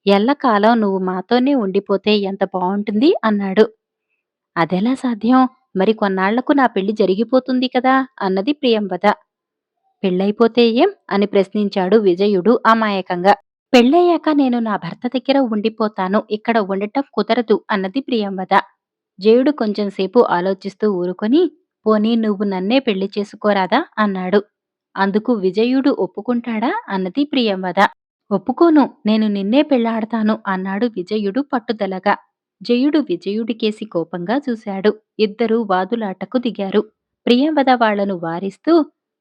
ఎల్లకాలం నువ్వు మాతోనే ఉండిపోతే ఎంత బావుంటుంది అన్నాడు. అదెలా సాధ్యం? మరి కొన్నాళ్లకు నా పెళ్లి జరిగిపోతుంది కదా అన్నది ప్రియంవద. పెళ్ళైపోతే ఏం అని ప్రశ్నించాడు విజయుడు అమాయకంగా. పెళ్ళయ్యాక నేను నా భర్త దగ్గర ఉండిపోతాను, ఇక్కడ ఉండటం కుదరదు అన్నది ప్రియంవద. జయుడు కొంచెంసేపు ఆలోచిస్తూ ఊరుకొని, పోనీ నువ్వు నన్నే పెళ్లి చేసుకోరాదా అన్నాడు. అందుకు విజయుడు ఒప్పుకుంటాడా అన్నది ప్రియంవద. ఒప్పుకోను, నేను నిన్నే పెళ్లాడతాను అన్నాడు విజయుడు పట్టుదలగా. జయుడు విజయుడికేసి కోపంగా చూశాడు. ఇద్దరూ వాదులాటకు దిగారు. ప్రియంవద వాళ్లను వారిస్తూ,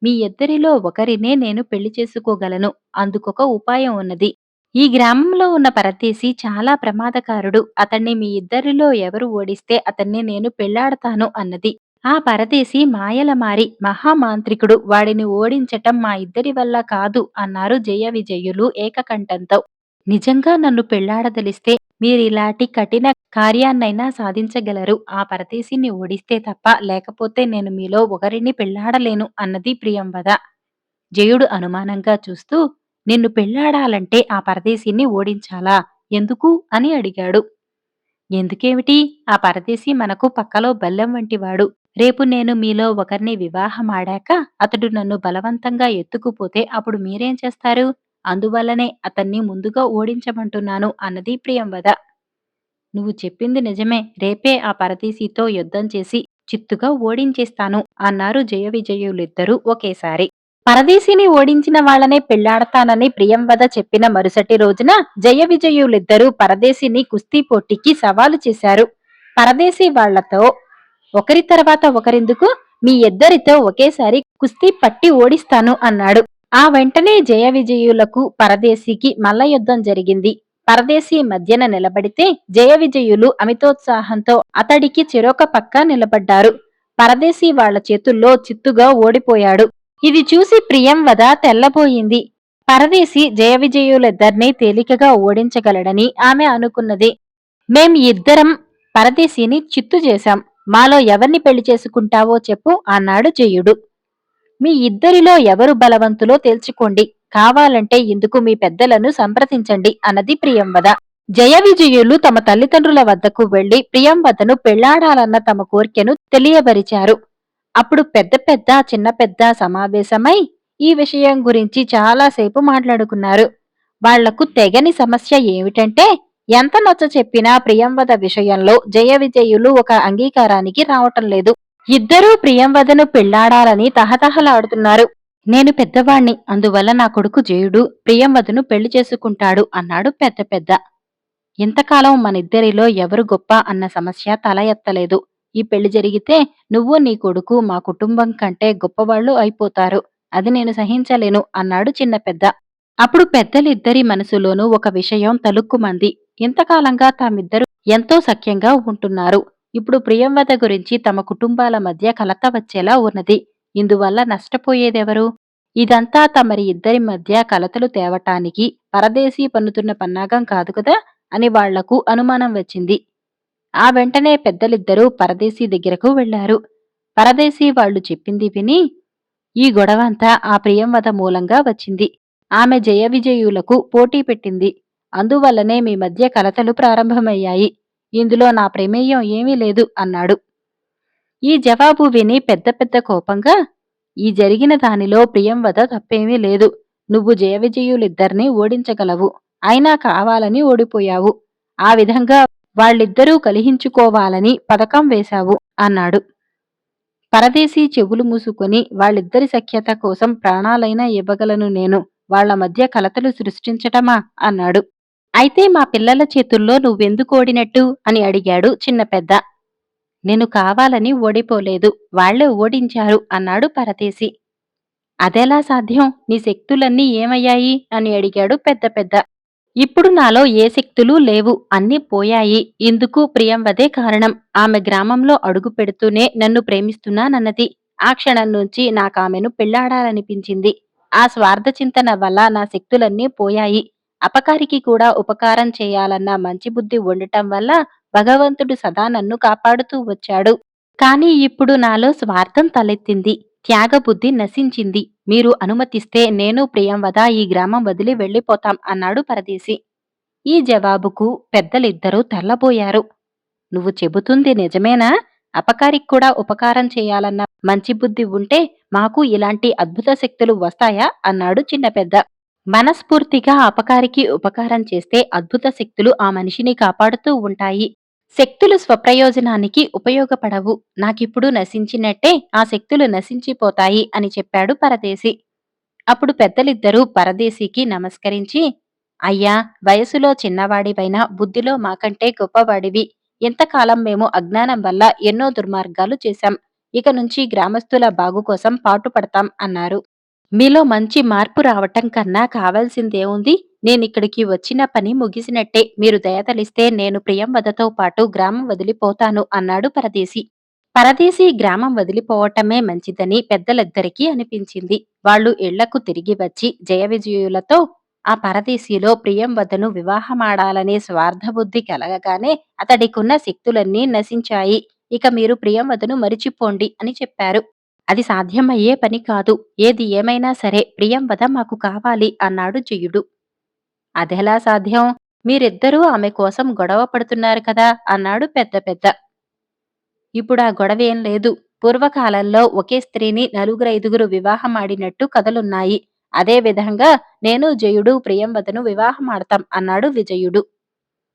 మీ ఇద్దరిలో ఒకరినే నేను పెళ్లి చేసుకోగలను, అందుకొక ఉపాయం ఉన్నది. ఈ గ్రామంలో ఉన్న పరదేశి చాలా ప్రమాదకారుడు, అతన్ని మీ ఇద్దరిలో ఎవరు ఓడిస్తే అతన్ని నేను పెళ్లాడతాను అన్నది. ఆ పరదేశి మాయలమారి మహామాంత్రికుడు, వాడిని ఓడించటం మా ఇద్దరి వల్ల కాదు అన్నారు జయ విజయులు ఏకకంఠంతో. నిజంగా నన్ను పెళ్లాడదలిస్తే మీరిలాంటి కఠిన కార్యాన్నైనా సాధించగలరు, ఆ పరదేశిని ఓడిస్తే తప్ప, లేకపోతే నేను మీలో ఒకరిని పెళ్లాడలేను అన్నది ప్రియంవద. జయుడు అనుమానంగా చూస్తూ, నిన్ను పెళ్లాడాలంటే ఆ పరదేశిని ఓడించాలా, ఎందుకు అని అడిగాడు. ఎందుకేమిటి, ఆ పరదేశి మనకు పక్కలో బెల్లం వంటివాడు. రేపు నేను మీలో ఒకరిని వివాహమాడాక అతడు నన్ను బలవంతంగా ఎత్తుకుపోతే అప్పుడు మీరేం చేస్తారు? అందువల్లనే అతన్ని ముందుగా ఓడించమంటున్నాను అన్నది ప్రియంవద. నువ్వు చెప్పింది నిజమే, రేపే ఆ పరదేశితో యుద్ధం చేసి చిత్తుగా ఓడించేస్తాను అన్నారు జయ విజయులిద్దరూ ఒకేసారి. పరదేశిని ఓడించిన వాళ్లనే పెళ్లాడతానని ప్రియంవద చెప్పిన మరుసటి రోజున జయ విజయులిద్దరూ పరదేశిని కుస్తీ పోటీకి సవాలు చేశారు. పరదేశి వాళ్లతో, ఒకరి తర్వాత ఒకరెందుకు, మీ ఇద్దరితో ఒకేసారి కుస్తీ పట్టి ఓడిస్తాను అన్నాడు. ఆ వెంటనే జయ విజయులకు పరదేశికి మల్లయుద్ధం జరిగింది. పరదేశి మధ్యన నిలబడితే జయ విజయులు అమితోత్సాహంతో అతడికి చెరొక పక్క నిలబడ్డారు. పరదేశి వాళ్ల చేతుల్లో చిత్తుగా ఓడిపోయాడు. ఇది చూసి ప్రియంవద తెల్లబోయింది. పరదేశి జయ విజయులిద్దర్నీ తేలికగా ఓడించగలడని ఆమె అనుకున్నది. మేం ఇద్దరం పరదేశిని చిత్తు చేశాం, మాలో ఎవర్ని పెళ్లి చేసుకుంటావో చెప్పు అన్నాడు జయుడు. మీ ఇద్దరిలో ఎవరు బలవంతులో తేల్చుకోండి, కావాలంటే ఇందుకు మీ పెద్దలను సంప్రదించండి అన్నది ప్రియంవద. జయ విజయులు తమ తల్లిదండ్రుల వద్దకు వెళ్లి ప్రియంవదను పెళ్లాడాలన్న తమ కోర్కెను తెలియబరిచారు. అప్పుడు పెద్ద పెద్ద చిన్న పెద్ద సమావేశమై ఈ విషయం గురించి చాలాసేపు మాట్లాడుకున్నారు. వాళ్లకు తెగని సమస్య ఏమిటంటే, ఎంత నచ్చ చెప్పినా ప్రియంవద విషయంలో జయ విజయులు ఒక అంగీకారానికి రావటం లేదు. ఇద్దరూ ప్రియంవదను పెళ్లాడాలని తహతహలాడుతున్నారు. నేను పెద్దవాణ్ణి, అందువల్ల నా కొడుకు జయుడు ప్రియంవదను పెళ్లి చేసుకుంటాడు అన్నాడు పెద్ద పెద్ద. ఇంతకాలం మనిద్దరిలో ఎవరు గొప్ప అన్న సమస్య తల ఎత్తలేదు. ఈ పెళ్లి జరిగితే నువ్వు నీ కొడుకు మా కుటుంబం కంటే గొప్పవాళ్లు అయిపోతారు, అది నేను సహించలేను అన్నాడు చిన్న పెద్ద. అప్పుడు పెద్దలిద్దరి మనసులోనూ ఒక విషయం తలుక్కుమంది. ఇంతకాలంగా తామిద్దరూ ఎంతో సఖ్యంగా ఉంటున్నారు. ఇప్పుడు ప్రియంవద గురించి తమ కుటుంబాల మధ్య కలత వచ్చేలా ఉన్నది. ఇందువల్ల నష్టపోయేదెవరు? ఇదంతా తమరి ఇద్దరి మధ్య కలతలు తేవటానికి పరదేశీ పన్నుతున్న పన్నాగం కాదు కదా అని వాళ్లకు అనుమానం వచ్చింది. ఆ వెంటనే పెద్దలిద్దరూ పరదేశీ దగ్గరకు వెళ్లారు. పరదేశీ వాళ్లు చెప్పింది విని, ఈ గొడవంతా ఆ ప్రియంవద మూలంగా వచ్చింది. ఆమె జయ విజయులకు పోటీ పెట్టింది, అందువల్లనే మీ మధ్య కలతలు ప్రారంభమయ్యాయి. ఇందులో నా ప్రమేయం ఏమీ లేదు అన్నాడు. ఈ జవాబు విని పెద్ద పెద్ద కోపంగా, ఈ జరిగిన దానిలో ప్రియంవద తప్పేమీ లేదు. నువ్వు జయ విజయులిద్దర్నీ ఓడించగలవు, అయినా కావాలని ఓడిపోయావు. ఆ విధంగా వాళ్ళిద్దరూ కలహించుకోవాలని పథకం వేశావు అన్నాడు. పరదేశీ చెవులు మూసుకొని, వాళ్ళిద్దరి సఖ్యత కోసం ప్రాణాలైనా ఇవ్వగలను నేను, వాళ్ల మధ్య కలతలు సృష్టించటమా అన్నాడు. అయితే మా పిల్లల చేతుల్లో నువ్వెందుకు ఓడినట్టు అని అడిగాడు చిన్న పెద్ద. నేను కావాలని ఓడిపోలేదు, వాళ్లే ఓడించారు అన్నాడు పరదేశి. అదెలా సాధ్యం, నీ శక్తులన్నీ ఏమయ్యాయి అని అడిగాడు పెద్ద పెద్ద. ఇప్పుడు నాలో ఏ శక్తులూ లేవు, అన్నీ పోయాయి. ఇందుకు ప్రియంవదే కారణం. ఆమె గ్రామంలో అడుగు పెడుతూనే నన్ను ప్రేమిస్తున్నానన్నది. ఆ క్షణం నుంచి నాకామెను పెళ్లాడాలనిపించింది. ఆ స్వార్థ చింతన వల్ల నా శక్తులన్నీ పోయాయి. అపకారికి కూడా ఉపకారం చేయాలన్న మంచి బుద్ధి ఉండటం వల్ల భగవంతుడు సదా నన్ను కాపాడుతూ వచ్చాడు. కాని ఇప్పుడు నాలో స్వార్థం తలెత్తింది, త్యాగబుద్ధి నశించింది. మీరు అనుమతిస్తే నేను ప్రియంవద ఈ గ్రామం వదిలి వెళ్లిపోతాం అన్నాడు పరదేశి. ఈ జవాబుకు పెద్దలిద్దరూ తెల్లబోయారు. నువ్వు చెబుతుంది నిజమేనా అపకారికి కూడా ఉపకారం చేయాలన్న మంచి బుద్ధి ఉంటే మాకు ఇలాంటి అద్భుత శక్తులు వస్తాయా అన్నాడు చిన్న పెద్ద. మనస్ఫూర్తిగా అపకారికి ఉపకారం చేస్తే అద్భుత శక్తులు ఆ మనిషిని కాపాడుతూ ఉంటాయి. శక్తులు స్వప్రయోజనానికి ఉపయోగపడవు. నాకిప్పుడు నశించినట్టే ఆ శక్తులు నశించిపోతాయి అని చెప్పాడు పరదేశి. అప్పుడు పెద్దలిద్దరూ పరదేశికి నమస్కరించి, అయ్యా, వయసులో చిన్నవాడివైనా బుద్ధిలో మాకంటే గొప్పవాడివి. ఇంతకాలం మేము అజ్ఞానం వల్ల ఎన్నో దుర్మార్గాలు చేశాం. ఇక నుంచి గ్రామస్తుల బాగు కోసం పాటుపడతాం అన్నారు. మీలో మంచి మార్పు రావటం కన్నా కావాల్సిందేముంది? నేనిక్కడికి వచ్చిన పని ముగిసినట్టే. మీరు దయతలిస్తే నేను ప్రియంవదతో పాటు గ్రామం వదిలిపోతాను అన్నాడు పరదేశి. పరదేశి గ్రామం వదిలిపోవటమే మంచిదని పెద్దలిద్దరికీ అనిపించింది. వాళ్ళు ఇళ్లకు తిరిగి వచ్చి జయవిజయులతో ఆ పరదేశిలో ప్రియంవదను వివాహమాడాలనే స్వార్థబుద్ధి కలగగానే అతడికున్న శక్తులన్నీ నశించాయి. ఇక మీరు ప్రియంవదను మరిచిపోండి అని చెప్పారు. అది సాధ్యమయ్యే పని కాదు. ఏది ఏమైనా సరే ప్రియంవద మాకు కావాలి అన్నాడు జయుడు. అదెలా సాధ్యం? మీరిద్దరూ ఆమె కోసం గొడవ పడుతున్నారు కదా అన్నాడు పెద్ద పెద్ద. ఇప్పుడా గొడవేం లేదు. పూర్వకాలంలో ఒకే స్త్రీని నలుగురైదుగురు వివాహమాడినట్టు కథలున్నాయి. అదే విధంగా నేను జయుడు ప్రియంవదను వివాహమాడతాం అన్నాడు విజయుడు.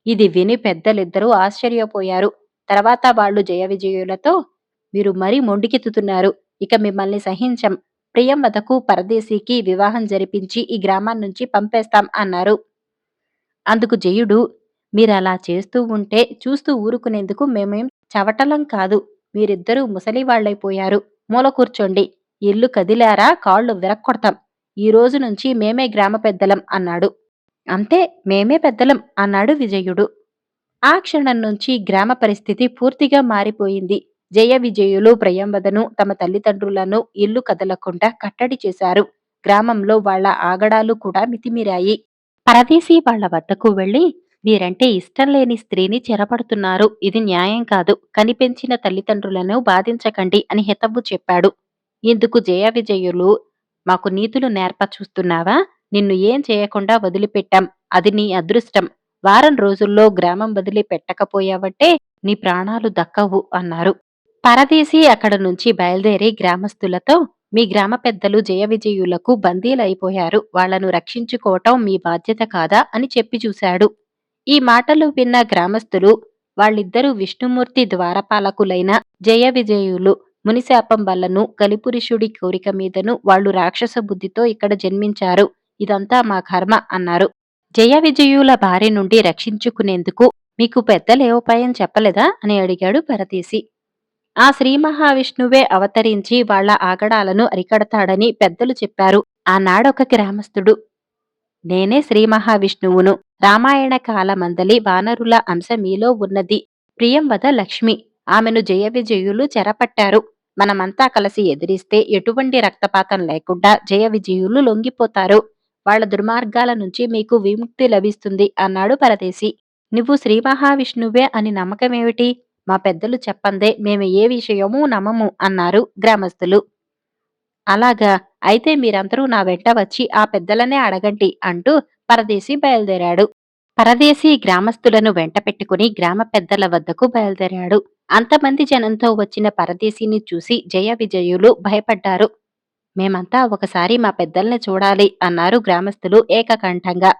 ఇది విని పెద్దలిద్దరూ ఆశ్చర్యపోయారు. తర్వాత వాళ్ళు జయవిజయులతో, మీరు మరీ మొండికెత్తుతున్నారు. ఇక మిమ్మల్ని సహించం. ప్రియంవదకు పరదేశీకి వివాహం జరిపించి ఈ గ్రామాన్నుంచి పంపేస్తాం అన్నారు. అందుకు జయుడు, మీరలా చేస్తూ ఉంటే చూస్తూ ఊరుకునేందుకు మేమేం చవటలం కాదు. మీరిద్దరూ ముసలివాళ్లైపోయారు. మూల కూర్చోండి. ఇల్లు కదిలారా కాళ్ళు విరక్కొడతాం. ఈ రోజు నుంచి మేమే గ్రామ పెద్దలం అన్నాడు. అంతే, మేమే పెద్దలం అన్నాడు విజయుడు. ఆ క్షణం నుంచి గ్రామ పరిస్థితి పూర్తిగా మారిపోయింది. జయ విజయులు ప్రియంవదను తమ తల్లిదండ్రులను ఇల్లు కదలకుండా కట్టడి చేశారు. గ్రామంలో వాళ్ళ ఆగడాలు కూడా మితిమీరాయి. పరదేశీ వాళ్ళ వద్దకు వెళ్లి, వీరంటే ఇష్టం లేని స్త్రీని చెరపడుతున్నారు. ఇది న్యాయం కాదు. కనిపెంచిన తల్లిదండ్రులను బాధించకండి అని హితవు చెప్పాడు. ఇందుకు జయ విజయులు, మాకు నీతులు నేర్ప చూస్తున్నావా? నిన్ను ఏం చేయకుండా వదిలిపెట్టాం. అది నీ అదృష్టం. వారం రోజుల్లో గ్రామం వదిలి పెట్టకపోయావంటే నీ ప్రాణాలు దక్కవు అన్నారు. పరదేశి అక్కడ నుంచి బయలుదేరి గ్రామస్తులతో, మీ గ్రామ పెద్దలు జయ విజయులకు బందీలైపోయారు. వాళ్లను రక్షించుకోవటం మీ బాధ్యత కాదా అని చెప్పి చూశాడు. ఈ మాటలు విన్న గ్రామస్తులు, వాళ్ళిద్దరూ విష్ణుమూర్తి ద్వారపాలకులైన జయ విజయులు మునిశాపం వల్లను కలిపురుషుడి కోరిక మీదను వాళ్ళు రాక్షస బుద్ధితో ఇక్కడ జన్మించారు. ఇదంతా మా కర్మ అన్నారు. జయ విజయుల బారి నుండి రక్షించుకునేందుకు మీకు పెద్దలే ఉపాయం చెప్పలేదా అని అడిగాడు పరదేశి. ఆ శ్రీ మహావిష్ణువే అవతరించి వాళ్ళ ఆగడాలను అరికడతాడని పెద్దలు చెప్పారు. ఆనాడొక గ్రామస్థుడు, నేనే శ్రీ మహావిష్ణువును. రామాయణ కాలమందలి వానరుల అంశ మీలో ఉన్నది. ప్రియంవద లక్ష్మి. ఆమెను జయ విజయులు చెరపట్టారు. మనమంతా కలిసి ఎదిరిస్తే ఎటువంటి రక్తపాతం లేకుండా జయ విజయులు లొంగిపోతారు. వాళ్ళ దుర్మార్గాల నుంచి మీకు విముక్తి లభిస్తుంది అన్నాడు పరదేశి. నువ్వు శ్రీ మహావిష్ణువే అని నమ్మకమేమిటి? మా పెద్దలు చెప్పందే మేము ఏ విషయమూ నమ్మము అన్నారు గ్రామస్తులు. అలాగా, అయితే మీరందరూ నా వెంట వచ్చి ఆ పెద్దలనే అడగండి అంటూ పరదేశి బయలుదేరాడు. పరదేశి గ్రామస్తులను వెంట పెట్టుకుని గ్రామ పెద్దల వద్దకు బయలుదేరాడు. అంతమంది జనంతో వచ్చిన పరదేశిని చూసి జయ విజయులు భయపడ్డారు. మేమంతా ఒకసారి మా పెద్దల్ని చూడాలి అన్నారు గ్రామస్తులు ఏకకంఠంగా.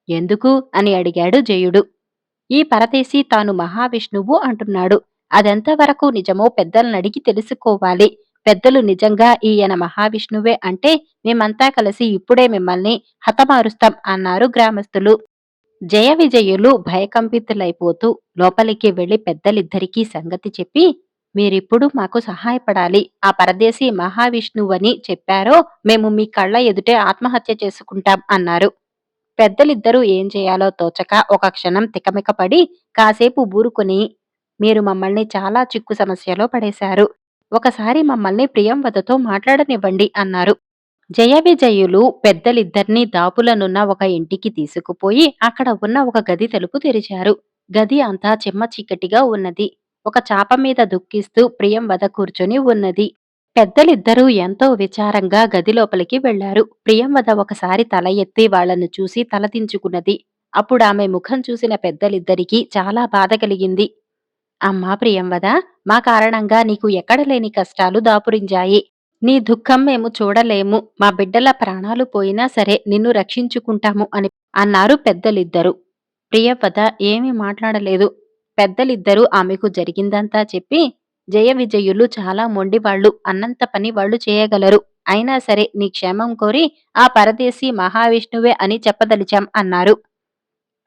ఎందుకు అని అడిగాడు జయుడు. ఈ పరదేశి తాను మహావిష్ణువు అంటున్నాడు. అదెంతవరకు నిజమో పెద్దలనడిగి తెలుసుకోవాలి. పెద్దలు నిజంగా ఈయన మహావిష్ణువే అంటే మేమంతా కలిసి ఇప్పుడే మిమ్మల్ని హతమారుస్తాం అన్నారు గ్రామస్తులు. జయ విజయులు భయకంపితులైపోతూ లోపలికి వెళ్లి పెద్దలిద్దరికీ సంగతి చెప్పి, మీరిప్పుడు మాకు సహాయపడాలి. ఆ పరదేశి మహావిష్ణువని చెప్పారో మేము మీ కళ్ల ఎదుటే ఆత్మహత్య చేసుకుంటాం అన్నారు. పెద్దలిద్దరూ ఏం చేయాలో తోచక ఒక క్షణం తికమికపడి కాసేపు ఊరుకుని, మీరు మమ్మల్ని చాలా చిక్కు సమస్యలో పడేశారు. ఒకసారి మమ్మల్ని ప్రియంవదతో మాట్లాడనివ్వండి అన్నారు. జయ విజయులు పెద్దలిద్దర్నీ దాపులనున్న ఒక ఇంటికి తీసుకుపోయి అక్కడ ఉన్న ఒక గది తలుపు తెరిచారు. గది అంతా చిమ్మ చీకటిగా ఉన్నది. ఒక చాప మీద దుఃఖిస్తూ ప్రియంవద కూర్చొని ఉన్నది. పెద్దలిద్దరూ ఎంతో విచారంగా గది లోపలికి వెళ్లారు. ప్రియంవద ఒకసారి తల ఎత్తి వాళ్లను చూసి తలదించుకున్నది. అప్పుడామె ముఖం చూసిన పెద్దలిద్దరికీ చాలా బాధ కలిగింది. అమ్మా ప్రియంవద, మా కారణంగా నీకు ఎక్కడ లేని కష్టాలు దాపురించాయి. నీ దుఃఖం మేము చూడలేము. మా బిడ్డల ప్రాణాలు పోయినా సరే నిన్ను రక్షించుకుంటాము అని అన్నారు పెద్దలిద్దరూ. ప్రియంవద ఏమీ మాట్లాడలేదు. పెద్దలిద్దరూ ఆమెకు జరిగిందంతా చెప్పి, జయ విజయులు చాలా మొండివాళ్ళు, అన్నంత పని వాళ్ళు చేయగలరు. అయినా సరే నీ క్షేమం కోరి ఆ పరదేశి మహావిష్ణువే అని చెప్పదలిచాం అన్నారు.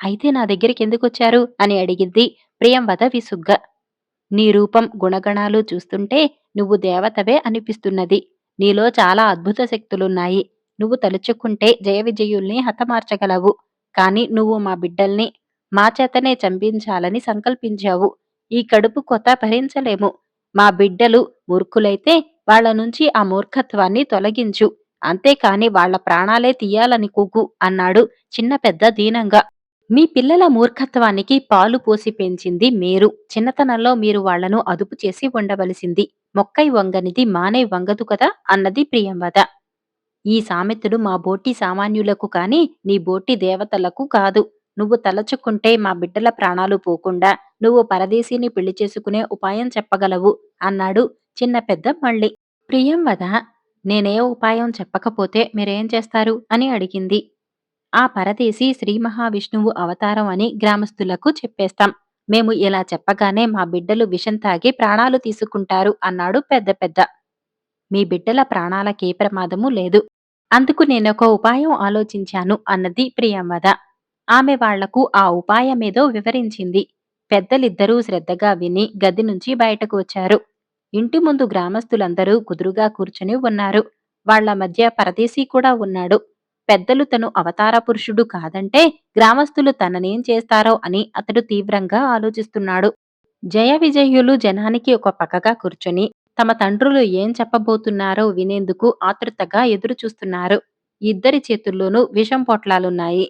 అయితే నా దగ్గరికెందుకొచ్చారు అని అడిగింది ప్రియంవద విసుగ్గా. నీ రూపం, గుణగణాలు చూస్తుంటే నువ్వు దేవతవే అనిపిస్తున్నది. నీలో చాలా అద్భుత శక్తులున్నాయి. నువ్వు తలుచుకుంటే జయ విజయుల్ని హతమార్చగలవు. కాని నువ్వు మా బిడ్డల్ని మా చేతనే చంపించాలని సంకల్పించావు. ఈ కడుపు కొత భరించలేము. మా బిడ్డలు మూర్ఖులైతే వాళ్ళ నుంచి ఆ మూర్ఖత్వాన్ని తొలగించు. అంతేకాని వాళ్ళ ప్రాణాలే తీయాలనుకోకు అన్నాడు చిన్న పెద్ద దీనంగా. మీ పిల్లల మూర్ఖత్వానికి పాలు పోసి పెంచింది మీరు. చిన్నతనంలో మీరు వాళ్లను అదుపు చేసి ఉండవలసింది. మొక్కై వంగనిది మానై వంగదు కదా అన్నది ప్రియంవద. ఈ సామెతలు మా బోటి సామాన్యులకు కాని నీ బోటి దేవతలకు కాదు. నువ్వు తలచుకుంటే మా బిడ్డల ప్రాణాలు పోకుండా నువ్వు పరదేశీని పెళ్లి చేసుకునే ఉపాయం చెప్పగలవు అన్నాడు చిన్న పెద్ద మళ్ళీ. ప్రియంవద, నేనే ఉపాయం చెప్పకపోతే మీరేం చేస్తారు అని అడిగింది. ఆ పరదేశి శ్రీ మహావిష్ణువు అవతారం అని గ్రామస్తులకు చెప్పేస్తాం. మేము ఇలా చెప్పగానే మా బిడ్డలు విషం తాగి ప్రాణాలు తీసుకుంటారు అన్నాడు పెద్ద పెద్ద. మీ బిడ్డల ప్రాణాలకే ప్రమాదము లేదు. అందుకు నేనొక ఉపాయం ఆలోచించాను అన్నది ప్రియంవద. ఆమె వాళ్లకు ఆ ఉపాయమేదో వివరించింది. పెద్దలిద్దరూ శ్రద్ధగా విని గది నుంచి బయటకు వచ్చారు. ఇంటి ముందు గ్రామస్తులందరూ కుదురుగా కూర్చుని ఉన్నారు. వాళ్ల మధ్య పరదేశీ కూడా ఉన్నాడు. పెద్దలు తను అవతార పురుషుడు కాదంటే గ్రామస్తులు తననేం చేస్తారో అని అతడు తీవ్రంగా ఆలోచిస్తున్నాడు. జయ విజయులు జనానికి ఒక పక్కగా కూర్చొని తమ తండ్రులు ఏం చెప్పబోతున్నారో వినేందుకు ఆతృతగా ఎదురుచూస్తున్నారు. ఇద్దరి చేతుల్లోనూ విషం పొట్లాలున్నాయి.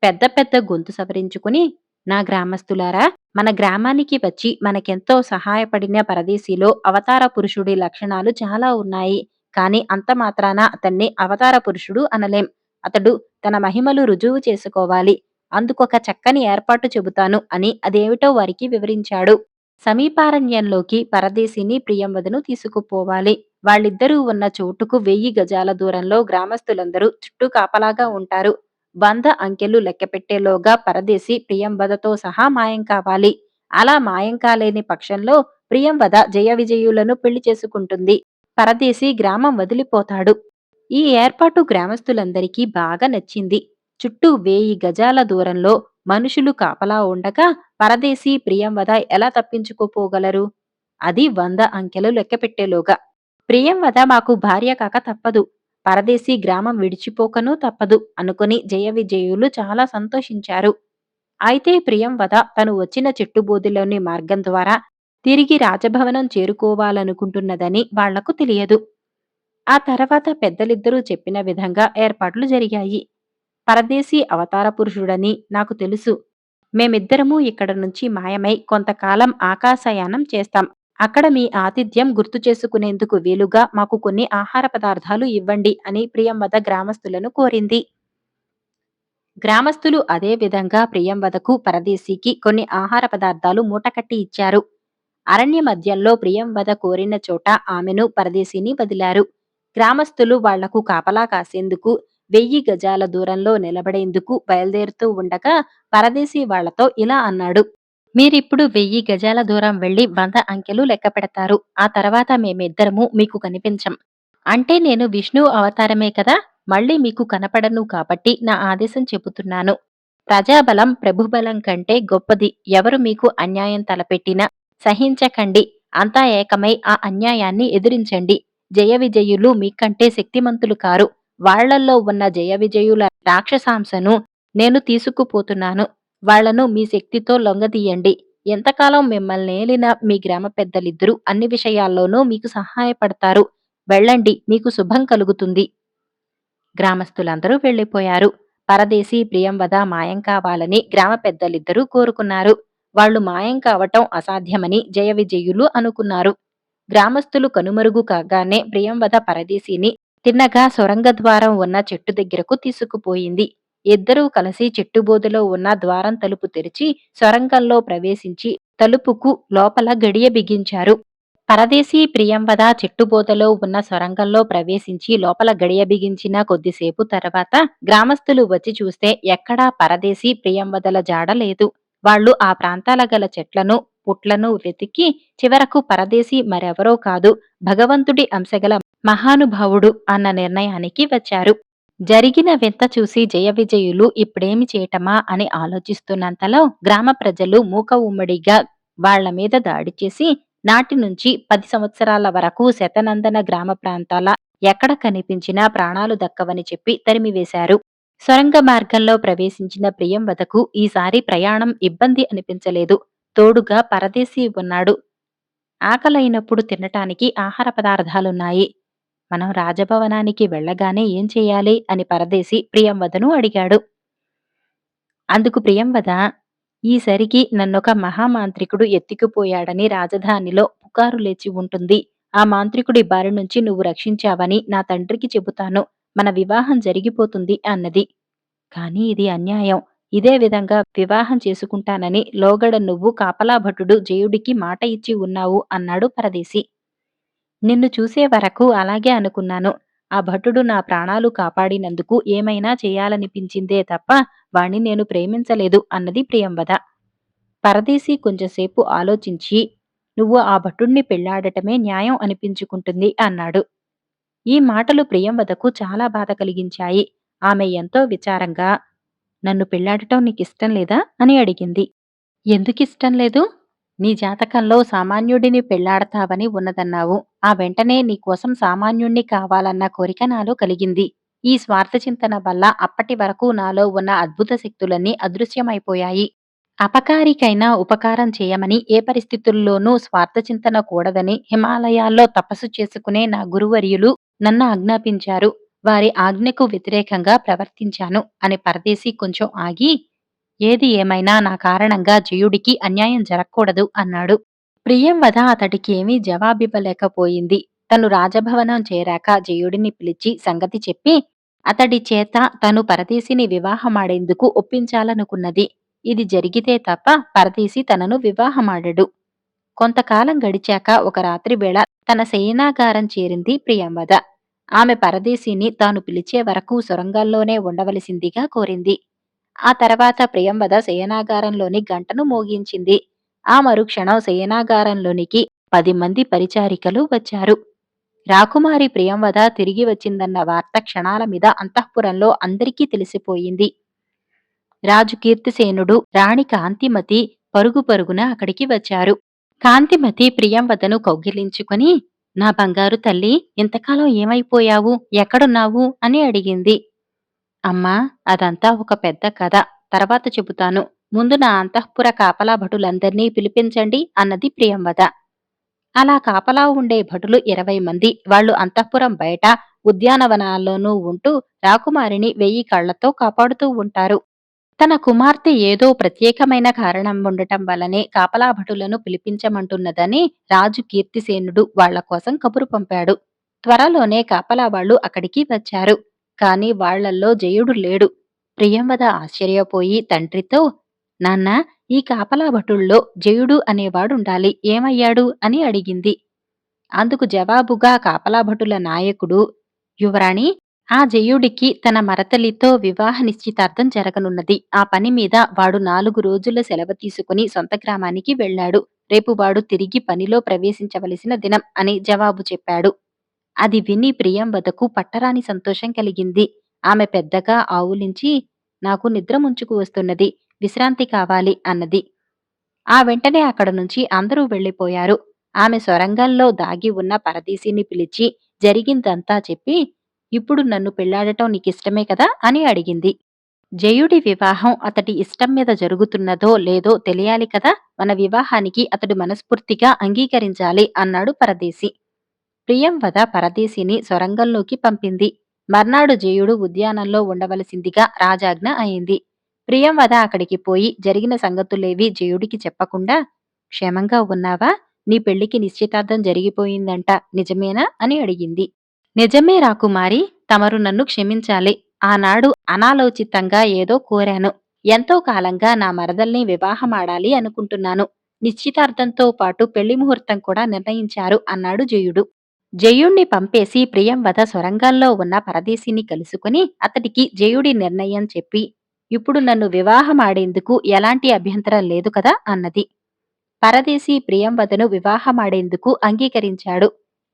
పెద్ద పెద్ద గొంతు సవరించుకుని, నా గ్రామస్తులారా, మన గ్రామానికి వచ్చి మనకెంతో సహాయపడిన పరదేశీలో అవతార పురుషుడి లక్షణాలు చాలా ఉన్నాయి. కాని అంత మాత్రాన అతన్ని అవతార పురుషుడు అనలేం. అతడు తన మహిమలు రుజువు చేసుకోవాలి. అందుకొక చక్కని ఏర్పాటు చెబుతాను అని అదేమిటో వారికి వివరించాడు. సమీపారణ్యంలోకి పరదేశిని ప్రియంవదను తీసుకుపోవాలి. వాళ్ళిద్దరూ ఉన్న చోటుకు 1000 గజాల దూరంలో గ్రామస్తులందరూ చుట్టూ కాపలాగా ఉంటారు. 100 అంకెలు లెక్కపెట్టేలోగా పరదేశి ప్రియంవదతో సహా మాయం కావాలి. అలా మాయం కాలేని పక్షంలో ప్రియంవద జయ విజయులను పెళ్లి చేసుకుంటుంది. పరదేశి గ్రామం వదిలిపోతాడు. ఈ ఏర్పాటు గ్రామస్తులందరికీ బాగా నచ్చింది. చుట్టూ 1000 గజాల దూరంలో మనుషులు కాపలా ఉండగా పరదేశీ ప్రియంవద ఎలా తప్పించుకుపోగలరు? అది 100 అంకెలు లెక్కపెట్టేలోగా. ప్రియంవద మాకు భార్య కాక తప్పదు. పరదేశీ గ్రామం విడిచిపోకనూ తప్పదు అనుకుని జయ విజయులు చాలా సంతోషించారు. అయితే ప్రియంవద తను వచ్చిన చెట్టుబోదిలోని మార్గం ద్వారా తిరిగి రాజభవనం చేరుకోవాలనుకుంటున్నదని వాళ్లకు తెలియదు. ఆ తర్వాత పెద్దలిద్దరూ చెప్పిన విధంగా ఏర్పాట్లు జరిగాయి. పరదేశీ అవతార పురుషుడని నాకు తెలుసు. మేమిద్దరమూ ఇక్కడ నుంచి మాయమై కొంతకాలం ఆకాశయానం చేస్తాం. అక్కడ మీ ఆతిథ్యం గుర్తు చేసుకునేందుకు వీలుగా మాకు కొన్ని ఆహార పదార్థాలు ఇవ్వండి అని ప్రియంవద గ్రామస్తులను కోరింది. గ్రామస్తులు అదే విధంగా ప్రియంవదకు పరదేశీకి కొన్ని ఆహార పదార్థాలు మూటకట్టి ఇచ్చారు. అరణ్య మధ్యంలో ప్రియంవద కోరిన చోట ఆమెను పరదేశిని వదిలారు. గ్రామస్తులు వాళ్లకు కాపలా కాసేందుకు 1000 గజాల దూరంలో నిలబడేందుకు బయలుదేరుతూ ఉండగా పరదేశీ వాళ్లతో ఇలా అన్నాడు. మీరిప్పుడు 1000 గజాల దూరం వెళ్లి 100 అంకెలు లెక్క పెడతారు. ఆ తర్వాత మేమిద్దరము మీకు కనిపించం. అంటే నేను విష్ణువు అవతారమే కదా, మళ్ళీ మీకు కనపడను కాబట్టి నా ఆదేశం చెబుతున్నాను. ప్రజాబలం ప్రభుబలం కంటే గొప్పది. ఎవరు మీకు అన్యాయం తలపెట్టినా సహించకండి. అంతా ఏకమై ఆ అన్యాయాన్ని ఎదిరించండి. జయ విజయులు మీకంటే శక్తిమంతులు కారు. వాళ్లల్లో ఉన్న జయ విజయుల రాక్షసాంశను నేను తీసుకుపోతున్నాను. వాళ్లను మీ శక్తితో లొంగదీయండి. ఎంతకాలం మిమ్మల్నేలిన మీ గ్రామ పెద్దలిద్దరూ అన్ని విషయాల్లోనూ మీకు సహాయపడతారు. వెళ్ళండి, మీకు శుభం కలుగుతుంది. గ్రామస్తులందరూ వెళ్లిపోయారు. పరదేశీ ప్రియంవద మాయం కావాలని గ్రామ పెద్దలిద్దరూ కోరుకున్నారు. వాళ్లు మాయం కావటం అసాధ్యమని జయ విజయులు అనుకున్నారు. గ్రామస్తులు కనుమరుగు కాగానే ప్రియంవద పరదేశిని తిన్నగా సొరంగద్వారం ఉన్న చెట్టు దగ్గరకు తీసుకుపోయింది. ఇద్దరూ కలిసి చెట్టుబోదలో ఉన్న ద్వారం తలుపు తెరిచి సొరంగంలో ప్రవేశించి తలుపుకు లోపల గడియ బిగించారు. పరదేశీ ప్రియంవద చెట్టుబోదలో ఉన్న సొరంగంలో ప్రవేశించి లోపల గడియ బిగించిన కొద్దిసేపు తర్వాత గ్రామస్తులు వచ్చి చూస్తే ఎక్కడా పరదేశీ ప్రియంవదల జాడ లేదు. వాళ్ళు ఆ ప్రాంతాల గల చెట్లను, పుట్లను వెతికి చివరకు పరదేశీ మరెవరో కాదు, భగవంతుడి అంశగల మహానుభావుడు అన్న నిర్ణయానికి వచ్చారు. జరిగిన వింత చూసి జయవిజయులు ఇప్పుడేమి చేయటమా అని ఆలోచిస్తున్నంతలో గ్రామ ప్రజలు మూక ఉమ్మడిగా వాళ్ల మీద దాడి చేసి నాటి నుంచి 10 సంవత్సరాల వరకు శతనందన గ్రామ ప్రాంతాల ఎక్కడ కనిపించినా ప్రాణాలు దక్కవని చెప్పి తరిమివేశారు. సొరంగ మార్గంలో ప్రవేశించిన ప్రియంవదకు ఈసారి ప్రయాణం ఇబ్బంది అనిపించలేదు. తోడుగా పరదేశీ ఉన్నాడు. ఆకలైనప్పుడు తినటానికి ఆహార పదార్థాలున్నాయి. మనం రాజభవనానికి వెళ్ళగానే ఏం చెయ్యాలి అని పరదేశి ప్రియంవదను అడిగాడు. అందుకు ప్రియంవద, ఈసరికి నన్నొక మహామాంత్రికుడు ఎత్తికిపోయాడని రాజధానిలో పుకారు లేచి ఉంటుంది. ఆ మాంత్రికుడి బారి నుంచి నువ్వు రక్షించావని నా తండ్రికి చెబుతాను. మన వివాహం జరిగిపోతుంది అన్నది. కాని ఇది అన్యాయం. ఇదే విధంగా వివాహం చేసుకుంటానని లోగడ నువ్వు కాపలా భటుడు జయుడికి మాట ఇచ్చి ఉన్నావు అన్నాడు పరదేశి. నిన్ను చూసే వరకు అలాగే అనుకున్నాను. ఆ భటుడు నా ప్రాణాలు కాపాడినందుకు ఏమైనా చెయ్యాలనిపించిందే తప్ప వాణ్ణి నేను ప్రేమించలేదు అన్నది ప్రియంవద. పరదేశి కొంచెంసేపు ఆలోచించి, నువ్వు ఆ భటుణ్ణి పెళ్లాడటమే న్యాయం అనిపించుకుంటుంది అన్నాడు. ఈ మాటలు ప్రియంవదకు చాలా బాధ కలిగించాయి. ఆమె ఎంతో విచారంగా, నన్ను పెళ్లాడటం నీకిష్టం లేదా అని అడిగింది. ఎందుకిష్టం లేదు? నీ జాతకంలో సామాన్యుడిని పెళ్లాడతావని ఉన్నదన్నావు. ఆ వెంటనే నీకోసం సామాన్యుణ్ణి కావాలన్న కోరిక నాలో కలిగింది. ఈ స్వార్థచింతన వల్ల అప్పటి వరకు నాలో ఉన్న అద్భుత శక్తులన్నీ అదృశ్యమైపోయాయి. అపకారికైనా ఉపకారం చేయమని ఏ పరిస్థితుల్లోనూ స్వార్థచింతన కూడదని హిమాలయాల్లో తపస్సు చేసుకునే నా గురువర్యులు నన్ను ఆజ్ఞాపించారు. వారి ఆజ్ఞకు వ్యతిరేకంగా ప్రవర్తించాను అని పరదేశి కొంచెం ఆగి, ఏది ఏమైనా నా కారణంగా జయుడికి అన్యాయం జరగకూడదు అన్నాడు. ప్రియంవద అతడికి ఏమీ జవాబివ్వలేకపోయింది. తను రాజభవనం చేరాక జయుడిని పిలిచి సంగతి చెప్పి అతడి చేత తను పరదేశిని వివాహమాడేందుకు ఒప్పించాలనుకున్నది. ఇది జరిగితే తప్ప పరదేశి తనను వివాహమాడడు. కొంతకాలం గడిచాక ఒక రాత్రి వేళ తన శయనాగారం చేరింది ప్రియంవద. ఆమె పరదేశిని తాను పిలిచే వరకు సొరంగాల్లోనే ఉండవలసిందిగా కోరింది. ఆ తర్వాత ప్రియంవద శయనాగారంలోని గంటను మోగించింది. ఆ మరుక్షణం శయనాగారంలోనికి 10 మంది పరిచారికలు వచ్చారు. రాకుమారి ప్రియంవద తిరిగి వచ్చిందన్న వార్త క్షణాల మీద అంతఃపురంలో అందరికీ తెలిసిపోయింది. రాజు కీర్తిసేనుడు, రాణి కాంతిమతి పరుగు పరుగున అక్కడికి వచ్చారు. కాంతిమతి ప్రియంవదను కౌగిలించుకుని, నా బంగారు తల్లి, ఇంతకాలం ఏమైపోయావు, ఎక్కడున్నావు అని అడిగింది. అమ్మా, అదంతా ఒక పెద్ద కథ, తర్వాత చెబుతాను. ముందు నా అంతఃపుర కాపలా భటులందర్నీ పిలిపించండి అన్నది ప్రియంవద. అలా కాపలా ఉండే భటులు 20 మంది. వాళ్ళు అంతఃపురం బయట ఉద్యానవనాల్లోనూ ఉంటూ రాకుమారిని 1000 కళ్లతో కాపాడుతూ ఉంటారు. తన కుమార్తె ఏదో ప్రత్యేకమైన కారణం ఉండటం వల్లనే కాపలా భటులను పిలిపించమంటున్నదని రాజు కీర్తిసేనుడు వాళ్ల కోసం కబురు పంపాడు. త్వరలోనే కాపలా వాళ్లు అక్కడికి వచ్చారు. కాని వాళ్లల్లో జయుడు లేడు. ప్రియంవద ఆశ్చర్యపోయి తండ్రితో, నాన్నా, ఈ కాపలా భటుల్లో జయుడు అనేవాడుండాలి, ఏమయ్యాడు అని అడిగింది. అందుకు జవాబుగా కాపలా భటుల నాయకుడు, యువరాణి, ఆ జయుడికి తన మరతలితో వివాహ నిశ్చితార్థం జరగనున్నది. ఆ పని మీద వాడు 4 రోజుల సెలవు తీసుకుని సొంత గ్రామానికి వెళ్లాడు. రేపు వాడు తిరిగి పనిలో ప్రవేశించవలసిన దినం అని జవాబు చెప్పాడు. అది విని ప్రియంవదకు పట్టరాని సంతోషం కలిగింది. ఆమె పెద్దగా ఆవులించి, నాకు నిద్ర ముంచుకు వస్తున్నది, విశ్రాంతి కావాలి అన్నది. ఆ వెంటనే అక్కడ నుంచి అందరూ వెళ్లిపోయారు. ఆమె సొరంగంలో దాగి ఉన్న పరదేశిని పిలిచి జరిగిందంతా చెప్పి, ఇప్పుడు నన్ను పెళ్లాడటం నీకిష్టమే కదా అని అడిగింది. జయుడి వివాహం అతడి ఇష్టం మీద జరుగుతున్నదో లేదో తెలియాలి కదా, మన వివాహానికి అతడు మనస్ఫూర్తిగా అంగీకరించాలి అన్నాడు పరదేశి. ప్రియంవద పరదేశిని సొరంగంలోకి పంపింది. మర్నాడు జయుడు ఉద్యానంలో ఉండవలసిందిగా రాజాజ్ఞ అయింది. ప్రియంవద అక్కడికి పోయి జరిగిన సంగతులేవీ జయుడికి చెప్పకుండా, క్షేమంగా ఉన్నావా, నీ పెళ్లికి నిశ్చితార్థం జరిగిపోయిందంట, నిజమేనా అని అడిగింది. నిజమే రాకుమారి, తమరు నన్ను క్షమించాలి. ఆనాడు అనాలోచితంగా ఏదో కోరాను. ఎంతో కాలంగా నా మరదల్ని వివాహమాడాలి అనుకుంటున్నాను. నిశ్చితార్థంతో పాటు పెళ్లి ముహూర్తం కూడా నిర్ణయించారు అన్నాడు జయుడు. జయుణ్ణి పంపేసి ప్రియంవద సొరంగాల్లో ఉన్న పరదేశిని కలుసుకుని అతడికి జయుడి నిర్ణయం చెప్పి, ఇప్పుడు నన్ను వివాహమాడేందుకు ఎలాంటి అభ్యంతరం లేదు కదా అన్నది. పరదేశి ప్రియంవదను వివాహమాడేందుకు అంగీకరించాడు.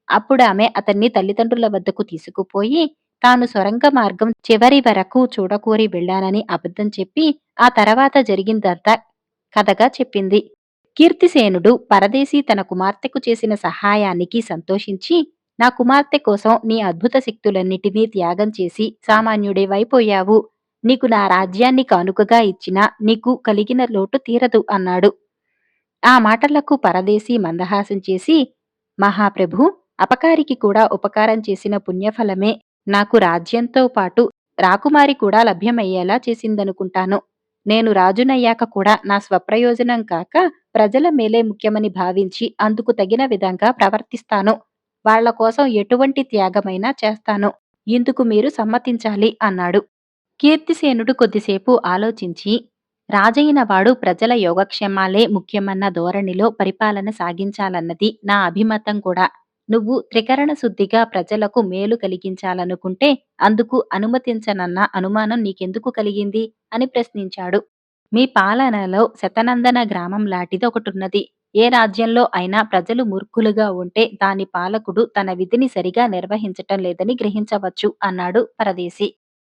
అప్పుడామె అతన్ని తల్లిదండ్రుల వద్దకు తీసుకుపోయి, తాను సొరంగ మార్గం చివరి వరకు చూడకోరి వెళ్ళానని అబద్ధం చెప్పి, ఆ తర్వాత జరిగిందంతా కథగా చెప్పింది. కీర్తిసేనుడు పరదేశి తన కుమార్తెకు చేసిన సహాయానికి సంతోషించి, నా కుమార్తె కోసం నీ అద్భుత శక్తులన్నిటినీ త్యాగం చేసి సామాన్యుడివైపోయావు. నీకు నా రాజ్యాన్ని కానుకగా ఇచ్చినా నీకు కలిగిన లోటు తీరదు అన్నాడు. ఆ మాటలకు పరదేశి మందహాసం చేసి, మహాప్రభూ, అపకారికి కూడా ఉపకారం చేసిన పుణ్యఫలమే నాకు రాజ్యంతో పాటు రాకుమారి కూడా లభ్యమయ్యేలా చేసిందనుకుంటాను. నేను రాజునయ్యాక కూడా నా స్వప్రయోజనం కాక ప్రజల మేలే ముఖ్యమని భావించి అందుకు తగిన విధంగా ప్రవర్తిస్తాను. వాళ్ళ కోసం ఎటువంటి త్యాగమైనా చేస్తాను. ఇందుకు మీరు సమ్మతించాలి అన్నాడు. కీర్తిసేనుడు కొద్దిసేపు ఆలోచించి, రాజైనవాడు ప్రజల యోగక్షేమాలే ముఖ్యమన్న ధోరణిలో పరిపాలన సాగించాలన్నది నా అభిమతం కూడా. నువ్వు త్రికరణ శుద్ధిగా ప్రజలకు మేలు కలిగించాలనుకుంటే అందుకు అనుమతించనన్న అనుమానం నీకెందుకు కలిగింది అని ప్రశ్నించాడు. మీ పాలనలో శతనందన గ్రామం లాంటిది ఒకటున్నది. ఏ రాజ్యంలో అయినా ప్రజలు మూర్ఖులుగా ఉంటే దాని పాలకుడు తన విధిని సరిగా నిర్వహించటం లేదని గ్రహించవచ్చు అన్నాడు పరదేశి.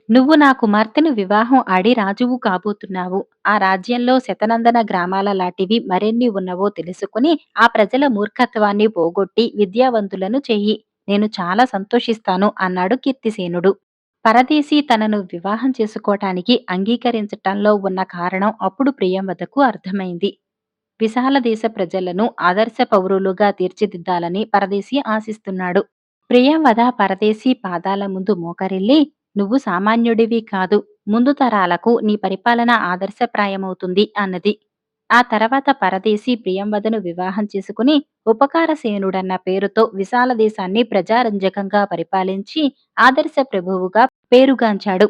నువ్వు నా కుమార్తెను వివాహం ఆడి రాజువు కాబోతున్నావు. ఆ రాజ్యంలో శతనందన గ్రామాల లాంటివి మరెన్ని ఉన్నవో తెలుసుకుని ఆ ప్రజల మూర్ఖత్వాన్ని పోగొట్టి విద్యావంతులను చెయ్యి. నేను చాలా సంతోషిస్తాను అన్నాడు కీర్తిసేనుడు. పరదేశి తనను వివాహం చేసుకోటానికి అంగీకరించటంలో ఉన్న కారణం అప్పుడు ప్రియంవదకు అర్థమైంది. విశాల దేశ ప్రజలను ఆదర్శ పౌరులుగా తీర్చిదిద్దాలని పరదేశి ఆశిస్తున్నాడు. ప్రియంవద పరదేశి పాదాల ముందు మోకరిల్లి, నువ్వు సామాన్యుడివి కాదు, ముందు తరాలకు నీ పరిపాలన ఆదర్శప్రాయమవుతుంది అన్నది. ఆ తర్వాత పరదేశి ప్రియంవదను వివాహం చేసుకుని ఉపకారసేనుడన్న పేరుతో విశాల దేశాన్ని ప్రజారంజకంగా పరిపాలించి ఆదర్శ ప్రభువుగా పేరుగాంచాడు.